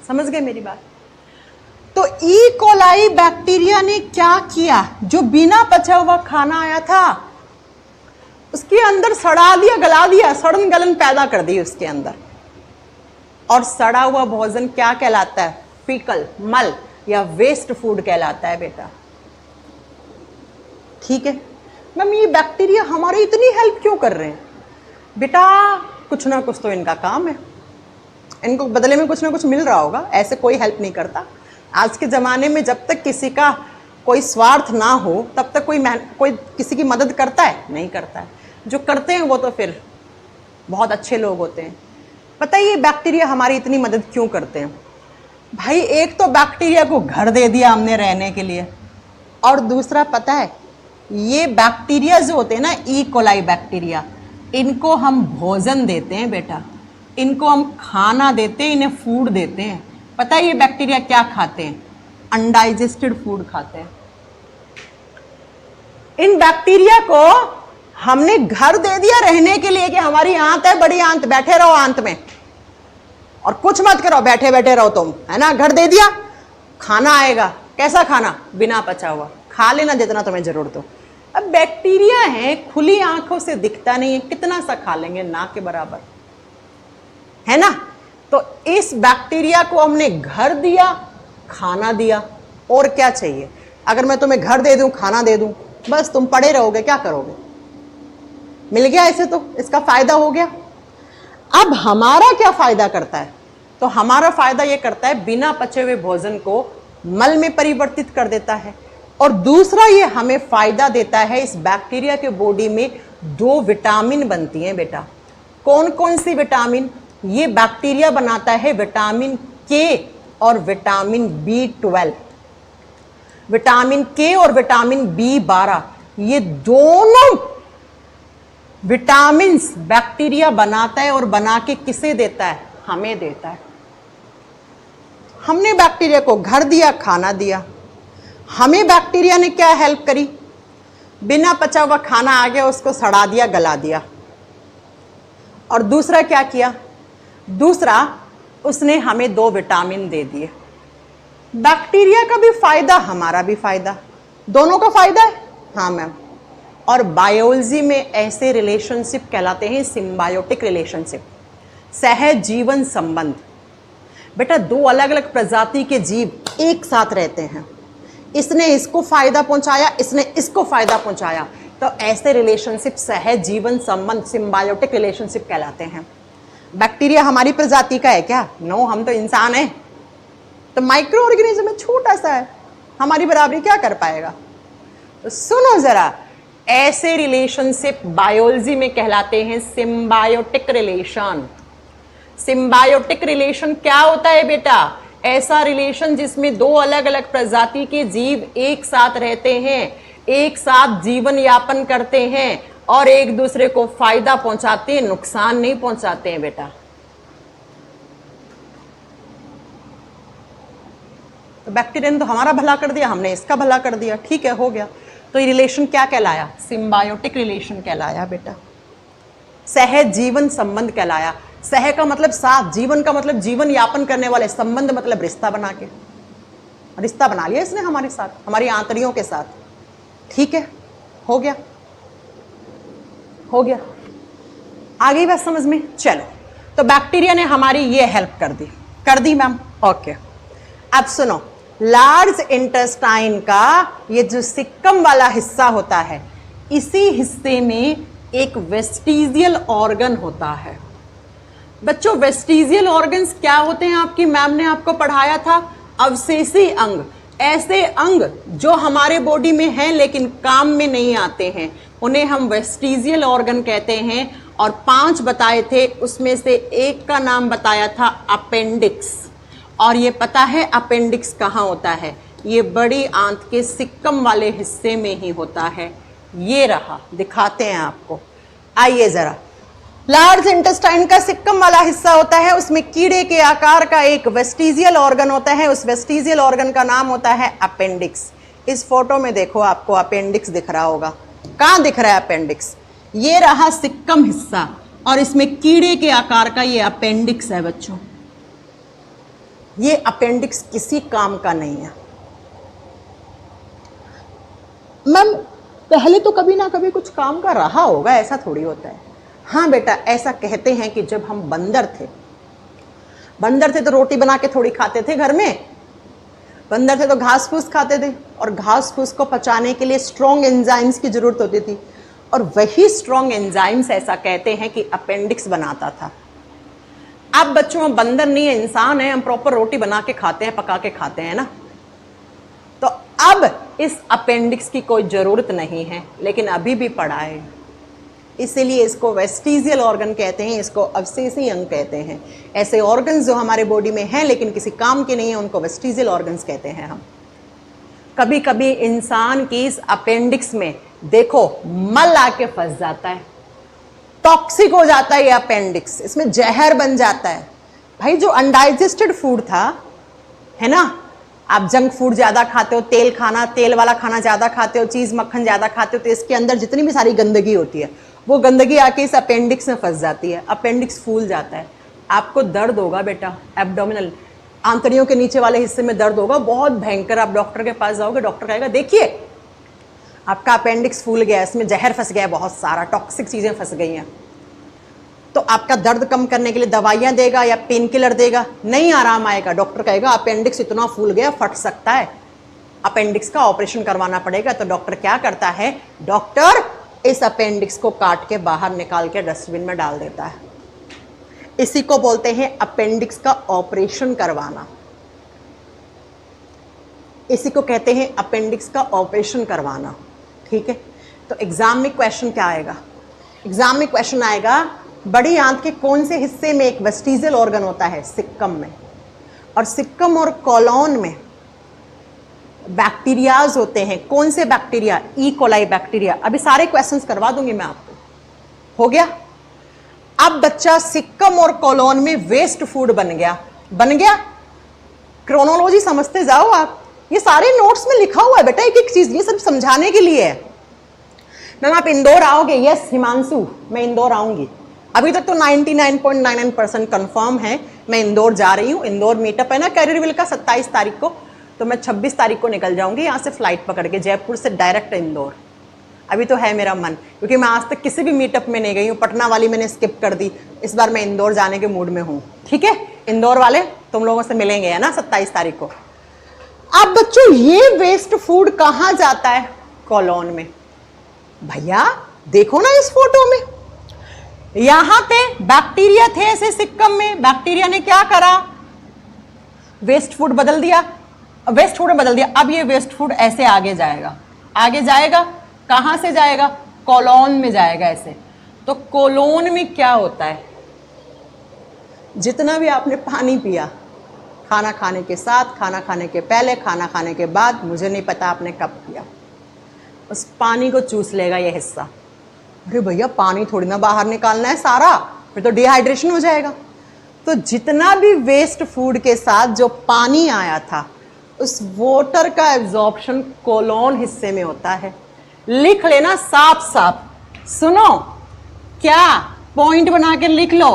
समझ गए मेरी बात? तो ई कोलाई बैक्टीरिया ने क्या किया? जो बिना पचा हुआ खाना आया था उसके अंदर सड़ा दिया, गला दिया, सड़न गलन पैदा कर दी उसके अंदर। और सड़ा हुआ भोजन क्या कहलाता है? फीकल, मल या वेस्ट फूड कहलाता है बेटा। ठीक है मैम, ये बैक्टीरिया हमारी इतनी हेल्प क्यों कर रहे हैं? बेटा कुछ ना कुछ तो इनका काम है, इनको बदले में कुछ ना कुछ मिल रहा होगा। ऐसे कोई हेल्प नहीं करता। आज के ज़माने में जब तक किसी का कोई स्वार्थ ना हो तब तक कोई किसी की मदद करता है? नहीं करता है। जो करते हैं वो तो फिर बहुत अच्छे लोग होते हैं। पता है ये बैक्टीरिया हमारी इतनी मदद क्यों करते हैं? भाई एक तो बैक्टीरिया को घर दे दिया हमने रहने के लिए, और दूसरा पता है ये बैक्टीरिया जो होते हैं ना, ई कोलाई बैक्टीरिया, इनको हम भोजन देते हैं बेटा, इनको हम खाना देते हैं, इन्हें फूड देते हैं। पता है ये बैक्टीरिया क्या खाते हैं? अनडाइजेस्टेड फूड खाते हैं। इन बैक्टीरिया को हमने घर दे दिया रहने के लिए कि हमारी आंत है, बड़ी आंत, बैठे रहो आंत में और कुछ मत करो, बैठे बैठे रहो तुम, है ना। घर दे दिया, खाना आएगा, कैसा खाना? बिना पचा हुआ, खा लेना जितना तुम्हें जरूरत हो। अब बैक्टीरिया है, खुली आंखों से दिखता नहीं है, कितना सा खा लेंगे, ना के बराबर, है ना। तो इस बैक्टीरिया को हमने घर दिया, खाना दिया, और क्या चाहिए? अगर मैं तुम्हें घर दे दूं, खाना दे दूं, बस तुम पड़े रहोगे, क्या करोगे? मिल गया ऐसे, तो इसका फायदा हो गया। अब हमारा क्या फायदा करता है? तो हमारा फायदा ये करता है बिना पचे हुए भोजन को मल में परिवर्तित कर देता है, और दूसरा ये हमें फायदा देता है, इस बैक्टीरिया के बॉडी में 2 विटामिन बनती हैं बेटा। कौन कौन सी विटामिन? ये बैक्टीरिया बनाता है विटामिन के और विटामिन B12। विटामिन के और विटामिन B12, ये दोनों विटामिन्स बैक्टीरिया बनाता है, और बना के किसे देता है? हमें देता है। हमने बैक्टीरिया को घर दिया, खाना दिया, हमें बैक्टीरिया ने क्या हेल्प करी? बिना पचा हुआ खाना आ गया, उसको सड़ा दिया, गला दिया। और दूसरा क्या किया? दूसरा उसने हमें 2 विटामिन दे दिए। बैक्टीरिया का भी फायदा, हमारा भी फायदा, दोनों का फायदा है। हाँ मैम। और बायोलॉजी में ऐसे रिलेशनशिप कहलाते हैं सिम्बायोटिक रिलेशनशिप, सहज जीवन संबंध। बेटा 2 अलग अलग प्रजाति के जीव एक साथ रहते हैं, इसने इसको फायदा पहुंचाया, इसने इसको फायदा पहुंचाया, तो ऐसे रिलेशनशिप सहज जीवन संबंध, सिम्बायोटिक रिलेशनशिप कहलाते हैं। बैक्टीरिया हमारी प्रजाति का है क्या? नो, हम तो इंसान हैं। तो माइक्रो ऑर्गेनिज्म छोटा सा है, हमारी बराबरी क्या कर पाएगा? तो सुनो जरा, ऐसे रिलेशनशिप बायोलॉजी में कहलाते हैं सिम्बायोटिक रिलेशन। सिम्बायोटिक रिलेशन क्या होता है बेटा? ऐसा रिलेशन जिसमें 2 अलग अलग प्रजाति के जीव एक साथ रहते हैं, एक साथ जीवन यापन करते हैं, और एक दूसरे को फायदा पहुंचाते हैं, नुकसान नहीं पहुंचाते हैं बेटा। तो बैक्टीरिया ने तो हमारा भला कर दिया, हमने इसका भला कर दिया, ठीक है, हो गया। तो ये रिलेशन क्या कहलाया? सिम्बायोटिक रिलेशन कहलाया बेटा, सहज जीवन संबंध कहलाया। सह का मतलब साथ, जीवन का मतलब जीवन यापन करने वाले, संबंध मतलब रिश्ता बना के, रिश्ता बना लिया इसने हमारे साथ, हमारी आंतड़ियों के साथ, ठीक है, हो गया, हो गया। आ गई बात समझ में? चलो, तो बैक्टीरिया ने हमारी ये हेल्प कर दी मैम, ओके। अब सुनो, लार्ज इंटेस्टाइन का ये जो सिक्कम वाला हिस्सा होता है, इसी हिस्से में एक वेस्टिजियल ऑर्गन होता है। बच्चों वेस्टिजियल ऑर्गन्स क्या होते हैं? आपकी मैम ने आपको पढ़ाया था, अवशेषी अंग, ऐसे अंग जो हमारे बॉडी में हैं लेकिन काम में नहीं आते हैं, उन्हें हम वेस्टिजियल ऑर्गन कहते हैं। और 5 बताए थे, उसमें से एक का नाम बताया था अपेंडिक्स। और ये पता है अपेंडिक्स कहाँ होता है? ये बड़ी आंत के सिक्कम वाले हिस्से में ही होता है। ये रहा, दिखाते हैं आपको, आइए जरा। लार्ज इंटेस्टाइन का सिक्कम वाला हिस्सा होता है, उसमें कीड़े के आकार का एक वेस्टिजियल ऑर्गन होता है, उस वेस्टिजियल ऑर्गन का नाम होता है अपेंडिक्स। इस फोटो में देखो, आपको अपेंडिक्स दिख रहा होगा। कहाँ दिख रहा है अपेंडिक्स? ये रहा सिक्कम हिस्सा, और इसमें कीड़े के आकार का ये अपेंडिक्स है बच्चों। ये अपेंडिक्स किसी काम का नहीं है। मैम पहले तो कभी ना कभी कुछ काम का रहा होगा, ऐसा थोड़ी होता है। हाँ बेटा, ऐसा कहते हैं कि जब हम बंदर थे तो रोटी बना के थोड़ी खाते थे घर में। बंदर थे तो घास फूस खाते थे, और घास फूस को पचाने के लिए स्ट्रॉन्ग एंजाइम्स की जरूरत होती थी, और वही स्ट्रॉन्ग एंजाइम्स ऐसा कहते हैं कि अपेंडिक्स बनाता था। अब बच्चों हम बंदर नहीं है, इंसान है, हम प्रॉपर रोटी बना के खाते हैं, पका के खाते हैं ना। तो अब इस अपेंडिक्स की कोई जरूरत नहीं है, लेकिन अभी भी पड़ा है। इसीलिए इसको वेस्टिजियल ऑर्गन कहते हैं, इसको अवशेषी अंग कहते हैं। ऐसे ऑर्गन्स जो हमारे बॉडी में हैं लेकिन किसी काम के नहीं है, उनको वेस्टिजियल ऑर्गन्स कहते हैं हम। कभी कभी इंसान की इस अपेंडिक्स में देखो मल आके फंस जाता है, टॉक्सिक हो जाता है ये अपेंडिक्स, इसमें जहर बन जाता है। भाई जो अनडाइजेस्टेड फूड था, है ना, आप जंक फूड ज़्यादा खाते हो, तेल वाला खाना ज़्यादा खाते हो, चीज़ मक्खन ज़्यादा खाते हो, तो इसके अंदर जितनी भी सारी गंदगी होती है वो गंदगी आके इस अपेंडिक्स में फंस जाती है, अपेंडिक्स फूल जाता है। आपको दर्द होगा बेटा, एब्डोमिनल आंतड़ियों के नीचे वाले हिस्से में दर्द होगा, बहुत भयंकर। आप डॉक्टर के पास जाओगे, डॉक्टर कहेगा देखिए आपका अपेंडिक्स फूल गया, इसमें जहर फंस गया, बहुत सारा टॉक्सिक चीज़ें फंस गई हैं। तो आपका दर्द कम करने के लिए दवाइयाँ देगा या पेन किलर देगा, नहीं आराम आएगा। डॉक्टर कहेगा अपेंडिक्स इतना फूल गया, फट सकता है, अपेंडिक्स का ऑपरेशन करवाना पड़ेगा। तो डॉक्टर क्या करता है, डॉक्टर इस अपेंडिक्स को काट के बाहर निकाल के डस्टबिन में डाल देता है। इसी को बोलते हैं अपेंडिक्स का ऑपरेशन करवाना, इसी को कहते हैं अपेंडिक्स का ऑपरेशन करवाना। ठीक है, तो एग्जाम में क्वेश्चन क्या आएगा, एग्जाम में क्वेश्चन आएगा बड़ी आंत के कौन से हिस्से में एक वेस्टिजियल ऑर्गन होता है, सिक्कम में। और सिक्कम और कोलोन में बैक्टीरियाज होते हैं, कौन से बैक्टीरिया, ई कोलाई बैक्टीरिया। अभी सारे क्वेश्चंस करवा दूंगी मैं आपको, हो गया। अब बच्चा सिक्कम और कोलोन में वेस्ट फूड बन गया, बन गया। क्रोनोलॉजी समझते जाओ आप, ये सारे नोट्स में लिखा हुआ है बेटा, एक एक चीज, ये सब समझाने के लिए है। मैम आप इंदौर आओगे? यस हिमांशु, मैं इंदौर आऊंगी। अभी तक तो 99.99% कंफर्म है मैं इंदौर जा रही हूँ। इंदौर मीटअप है ना कैरियरविल का 27 तारीख को, तो मैं 26 तारीख को निकल जाऊंगी यहाँ से फ्लाइट पकड़ के, जयपुर से डायरेक्ट इंदौर। अभी तो है मेरा मन, क्योंकि मैं आज तक किसी भी मीटअप में नहीं गई हूँ, पटना वाली मैंने स्किप कर दी, इस बार मैं इंदौर जाने के मूड में हूँ। ठीक है, इंदौर वाले तुम लोगों से मिलेंगे है ना 27 तारीख को। अब बच्चों ये वेस्ट फूड कहाँ जाता है, कोलोन में। भैया देखो ना इस फोटो में, यहां पे बैक्टीरिया थे ऐसे सिक्कम में, बैक्टीरिया ने क्या करा, वेस्ट फूड बदल दिया, वेस्ट फूड में बदल दिया। अब ये वेस्ट फूड ऐसे आगे जाएगा, आगे जाएगा, कहां से जाएगा, कोलोन में जाएगा ऐसे। तो कोलोन में क्या होता है, जितना भी आपने पानी पिया, खाना खाने के साथ, खाना खाने के पहले, खाना खाने के बाद, मुझे नहीं पता आपने कब पिया, उस पानी को चूस लेगा ये हिस्सा। अरे भैया पानी थोड़ी ना बाहर निकालना है सारा, फिर तो डिहाइड्रेशन हो जाएगा। तो जितना भी वेस्ट फूड के साथ जो पानी आया था, उस वाटर का एब्जॉर्प्शन कोलोन हिस्से में होता है। लिख लेना साफ साफ, सुनो क्या, पॉइंट बना के लिख लो,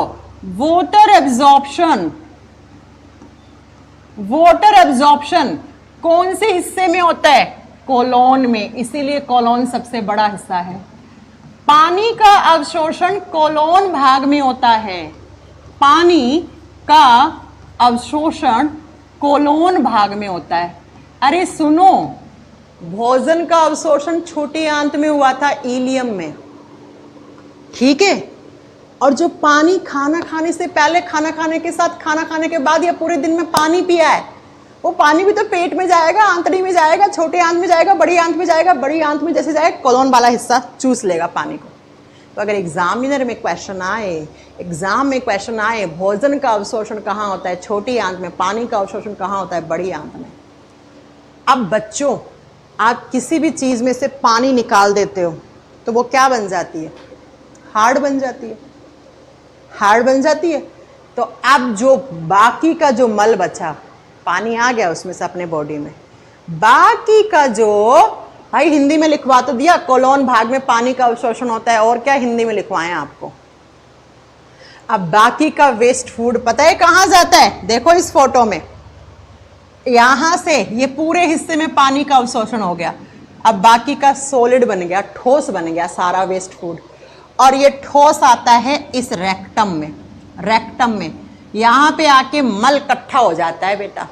वाटर एब्जॉर्प्शन, वाटर एब्जॉर्प्शन कौन से हिस्से में होता है, कोलोन में, इसीलिए कोलोन सबसे बड़ा हिस्सा है। पानी का अवशोषण कोलोन भाग में होता है, पानी का अवशोषण कोलोन भाग में होता है। अरे सुनो, भोजन का अवशोषण छोटी आंत में हुआ था, इलियम में। ठीक है, और जो पानी खाना खाने से पहले, खाना खाने के साथ, खाना खाने के बाद या पूरे दिन में पानी पिया है, वो पानी भी तो पेट में जाएगा, आंतड़ी में जाएगा, छोटे आंत में जाएगा, बड़ी आंत में जाएगा, बड़ी आंत में जैसे जाएगा कोलोन वाला हिस्सा चूस लेगा पानी को। तो अगर एग्जामिनर में क्वेश्चन आए, एग्जाम में क्वेश्चन आए, भोजन का अवशोषण कहाँ होता है, छोटी आंत में, पानी का अवशोषण कहाँ होता है, बड़ी आंत में। अब बच्चों आप किसी भी चीज में से पानी निकाल देते हो तो वो क्या बन जाती है, हार्ड बन जाती है, हार्ड बन जाती है। तो अब जो बाकी का जो मल बचा, पानी आ गया उसमें से अपने बॉडी में, बाकी का जो, भाई हिंदी में लिखवा तो दिया, कोलोन भाग में पानी का अवशोषण होता है, और क्या हिंदी में लिखवाएं आपको। अब बाकी का वेस्ट फूड पता है कहां जाता है, देखो इस फोटो में, यहां से ये पूरे हिस्से में पानी का अवशोषण हो गया। अब बाकी का सॉलिड बन गया, ठोस बन गया सारा वेस्ट फूड, और ये ठोस आता है इस रेक्टम में, रेक्टम में यहां पे आके मल इकट्ठा हो जाता है बेटा।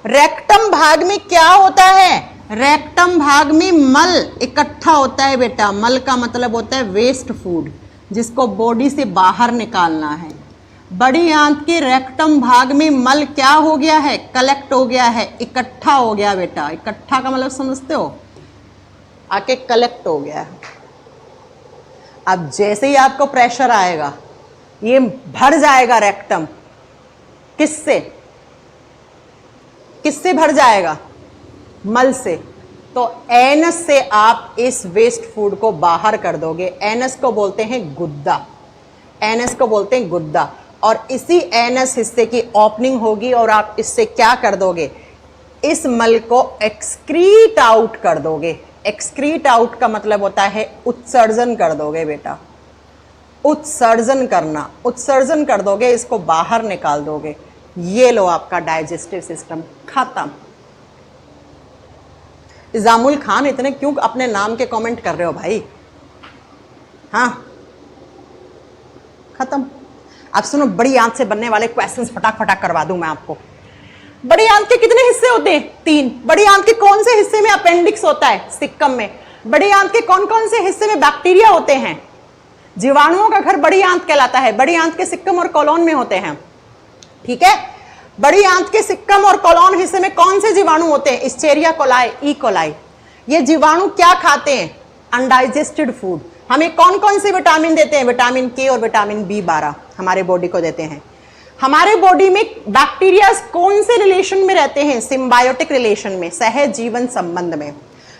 रेक्टम भाग में क्या होता है, रेक्टम भाग में मल इकट्ठा होता है बेटा। मल का मतलब होता है वेस्ट फूड, जिसको बॉडी से बाहर निकालना है। बड़ी आंत के रेक्टम भाग में मल क्या हो गया है, कलेक्ट हो गया है, इकट्ठा हो गया बेटा। इकट्ठा का मतलब समझते हो, आके कलेक्ट हो गया है। अब जैसे ही आपको प्रेशर आएगा ये भर जाएगा रेक्टम। किससे? किससे भर जाएगा? मल से। तो एनस से आप इस वेस्ट फूड को बाहर कर दोगे। एनस को बोलते हैं गुद्दा, एनस को बोलते हैं गुद्दा। और इसी एनस हिस्से की ओपनिंग होगी और आप इससे क्या कर दोगे? इस मल को एक्सक्रीट आउट कर दोगे। एक्सक्रीट आउट का मतलब होता है उत्सर्जन कर दोगे बेटा, उत्सर्जन करना, उत्सर्जन कर दोगे, इसको बाहर निकाल दोगे। ये लो आपका डाइजेस्टिव सिस्टम खत्म। इजामुल खान इतने क्यों अपने नाम के कमेंट कर रहे हो भाई? हाँ खत्म। अब सुनो, बड़ी आंत से बनने वाले क्वेश्चंस फटाक फटाक करवा दूं मैं आपको। बड़ी आंत के कितने हिस्से होते हैं? 3। बड़ी आंत के कौन से हिस्से में अपेंडिक्स होता है? सिक्कम में। बड़ी आंत के कौन कौन से हिस्से में बैक्टीरिया होते हैं? जीवाणुओं का घर बड़ी आंत कहलाता है। बड़ी आंत के सिक्कम और कोलोन में होते हैं, ठीक है। बड़ी आंत के सिक्कम और कोलोन हिस्से में कौन से जीवाणु होते हैं? Escherichia coli, E coli. ये जीवाणु क्या खाते हैं? Undigested food. हमें कौन कौन से विटामिन देते हैं? विटामिन के और विटामिन B12 हमारे बॉडी को देते हैं। हमारे बॉडी में बैक्टीरिया कौन से रिलेशन में रहते हैं? सिम्बायोटिक रिलेशन में, सहज जीवन संबंध में।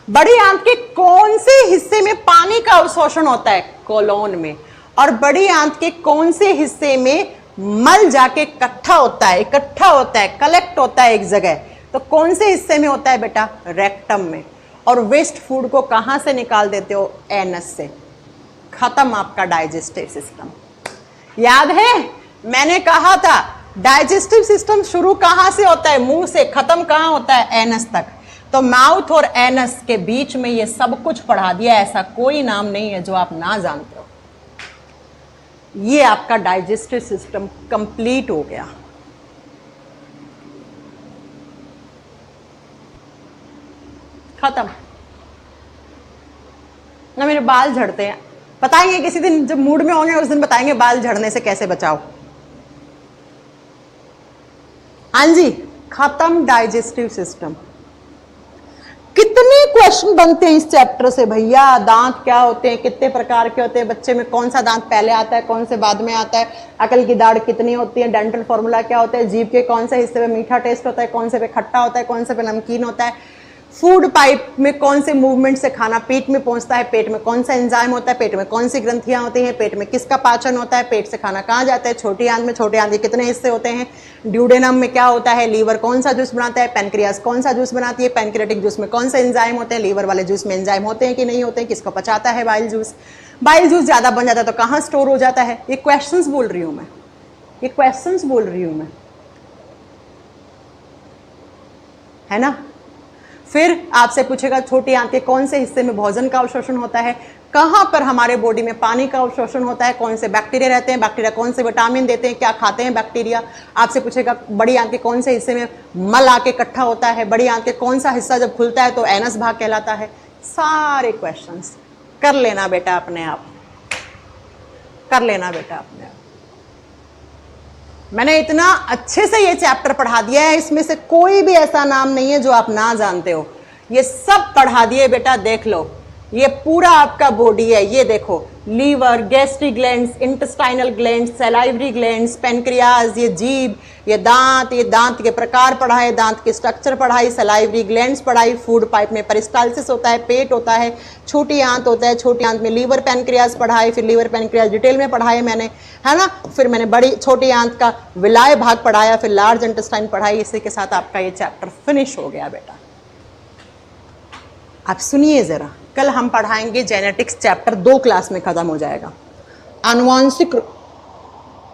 बड़ी आंत के कौन से हिस्से में पानी का अवशोषण होता है? कोलोन में। और बड़ी आंत के कौन से हिस्से में मल जाके इकट्ठा होता है, इकट्ठा होता है, कलेक्ट होता है एक जगह? तो कौन से हिस्से में होता है बेटा? रेक्टम में। और वेस्ट फूड को कहां से निकाल देते हो? एनस से। खत्म आपका डाइजेस्टिव सिस्टम। याद है मैंने कहा था डाइजेस्टिव सिस्टम शुरू कहां से होता है? मुंह से। खत्म कहां होता है? एनस तक। तो माउथ और एनस के बीच में ये सब कुछ पढ़ा दिया। ऐसा कोई नाम नहीं है जो आप ना जानते हो। ये आपका डाइजेस्टिव सिस्टम कंप्लीट हो गया। खत्म। ना मेरे बाल झड़ते हैं, बताएंगे किसी दिन जब मूड में होंगे, उस दिन बताएंगे बाल झड़ने से कैसे बचाओ। हाँ जी, खत्म डाइजेस्टिव सिस्टम। कितने क्वेश्चन बनते हैं इस चैप्टर से भैया? दांत क्या होते हैं, कितने प्रकार के होते हैं, बच्चे में कौन सा दांत पहले आता है, कौन से बाद में आता है, अकल की दाढ़ कितनी होती है, डेंटल फॉर्मूला क्या होता है, जीभ के कौन से हिस्से में मीठा टेस्ट होता है, कौन से पे खट्टा होता है, कौन से पे नमकीन होता है, फूड पाइप में कौन से मूवमेंट से खाना पेट में पहुंचता है, पेट में कौन सा एंजाइम होता है, पेट में कौन सी ग्रंथियां होती हैं, पेट में किसका पाचन होता है, पेट से खाना कहाँ जाता है, छोटी आंत में छोटे आंत के कितने हिस्से होते हैं, ड्यूडेनम में क्या होता है, लीवर कौन सा जूस बनाता है, पेनक्रियास कौन सा जूस बनाती है, पेनक्रियाटिक जूस में कौन से एंजाइम होते हैं, लीवर वाले जूस में एंजाइम होते हैं कि नहीं होते हैं, किसको पचाता है बाइल जूस, बाइल जूस ज्यादा बन जाता है तो कहाँ स्टोर हो जाता है। ये क्वेश्चंस बोल रही हूं मैं, ये क्वेश्चंस बोल रही हूं मैं, है ना। फिर आपसे पूछेगा छोटी आंत के कौन से हिस्से में भोजन का अवशोषण होता है, कहां पर हमारे बॉडी में पानी का अवशोषण होता है, कौन से बैक्टीरिया रहते हैं, बैक्टीरिया कौन से विटामिन देते हैं, क्या खाते हैं बैक्टीरिया। आपसे पूछेगा बड़ी आंत के कौन से हिस्से में मल आके इकट्ठा होता है, बड़ी आंत के कौन सा हिस्सा जब खुलता है तो एनस भाग कहलाता है। सारे क्वेश्चंस कर लेना बेटा अपने आप, कर लेना बेटा अपने आप। मैंने इतना अच्छे से ये चैप्टर पढ़ा दिया है, इसमें से कोई भी ऐसा नाम नहीं है जो आप ना जानते हो। ये सब पढ़ा दिए बेटा, देख लो। ये पूरा आपका बॉडी है, ये देखो, liver, gastric glands, intestinal glands, salivary glands, pancreas, ये जीभ, ये दांत के प्रकार पढ़ाए, दांत के स्ट्रक्चर पढ़ाई, सलाइवरी ग्लैंड्स पढ़ाई, फूड पाइप में पेरिस्टाल्सिस होता है, पेट होता है, छोटी आंत होता है, छोटी आंत में लीवर पेनक्रियाज पढ़ाए, फिर लीवर पेनक्रियाज डिटेल में पढ़ाए मैंने, है ना। फिर मैंने बड़ी छोटी आंत का विलाय भाग पढ़ाया, फिर लार्ज इंटेस्टाइन पढ़ाई। इसी के साथ आपका ये चैप्टर फिनिश हो गया बेटा। आप सुनिए जरा, कल हम पढ़ाएंगे जेनेटिक्स चैप्टर, 2 क्लास में खत्म हो जाएगा।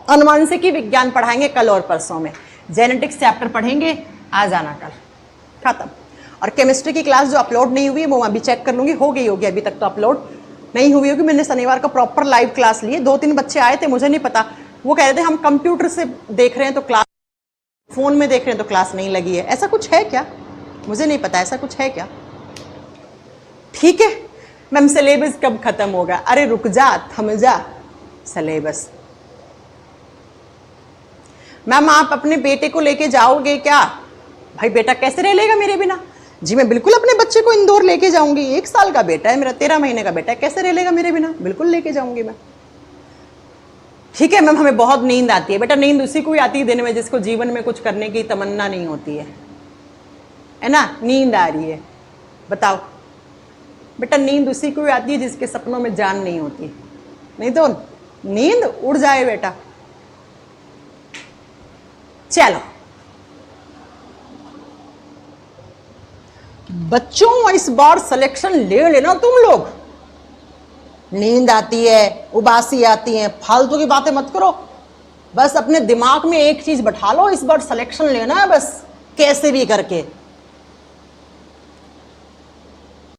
अनुवांशिकी विज्ञान पढ़ाएंगे कल और परसों में। जेनेटिक्स चैप्टर पढ़ेंगे, आ जाना कल, खत्म। और केमिस्ट्री की क्लास जो अपलोड नहीं हुई है वो अभी चेक कर लूंगी, हो गई होगी, अभी तक तो अपलोड नहीं हुई होगी। मैंने शनिवार को प्रॉपर लाइव क्लास ली है। 2-3 बच्चे आए थे, मुझे नहीं पता, वो कह रहे थे हम कंप्यूटर से देख रहे हैं तो क्लास, फोन में देख रहे हैं तो क्लास नहीं लगी है। ऐसा कुछ है क्या? मुझे नहीं पता, ऐसा कुछ है क्या? ठीक है मैम, सिलेबस कब खत्म होगा? अरे रुक जा, थम जा, सिलेबस। मैम आप अपने बेटे को लेके जाओगे क्या? भाई बेटा कैसे रह लेगा मेरे बिना? जी मैं बिल्कुल अपने बच्चे को इंदौर लेके जाऊंगी। 1 साल का बेटा है मेरा, 13 महीने का बेटा है, कैसे रह लेगा मेरे बिना? बिल्कुल लेके जाऊंगी मैं। ठीक है मैम, हमें बहुत नींद आती है। बेटा नींद उसी को ही आती है दिन में जिसको जीवन में कुछ करने की तमन्ना नहीं होती है ना? नींद आ रही है, बताओ बेटा, नींद उसी को ही आती है जिसके सपनों में जान नहीं होती। नहीं तो नींद उड़ जाए बेटा। चलो बच्चों, इस बार सिलेक्शन ले लेना तुम लोग। नींद आती है, उबासी आती है, फालतू की बातें मत करो। बस अपने दिमाग में एक चीज बैठा लो, इस बार सिलेक्शन लेना है बस, कैसे भी करके।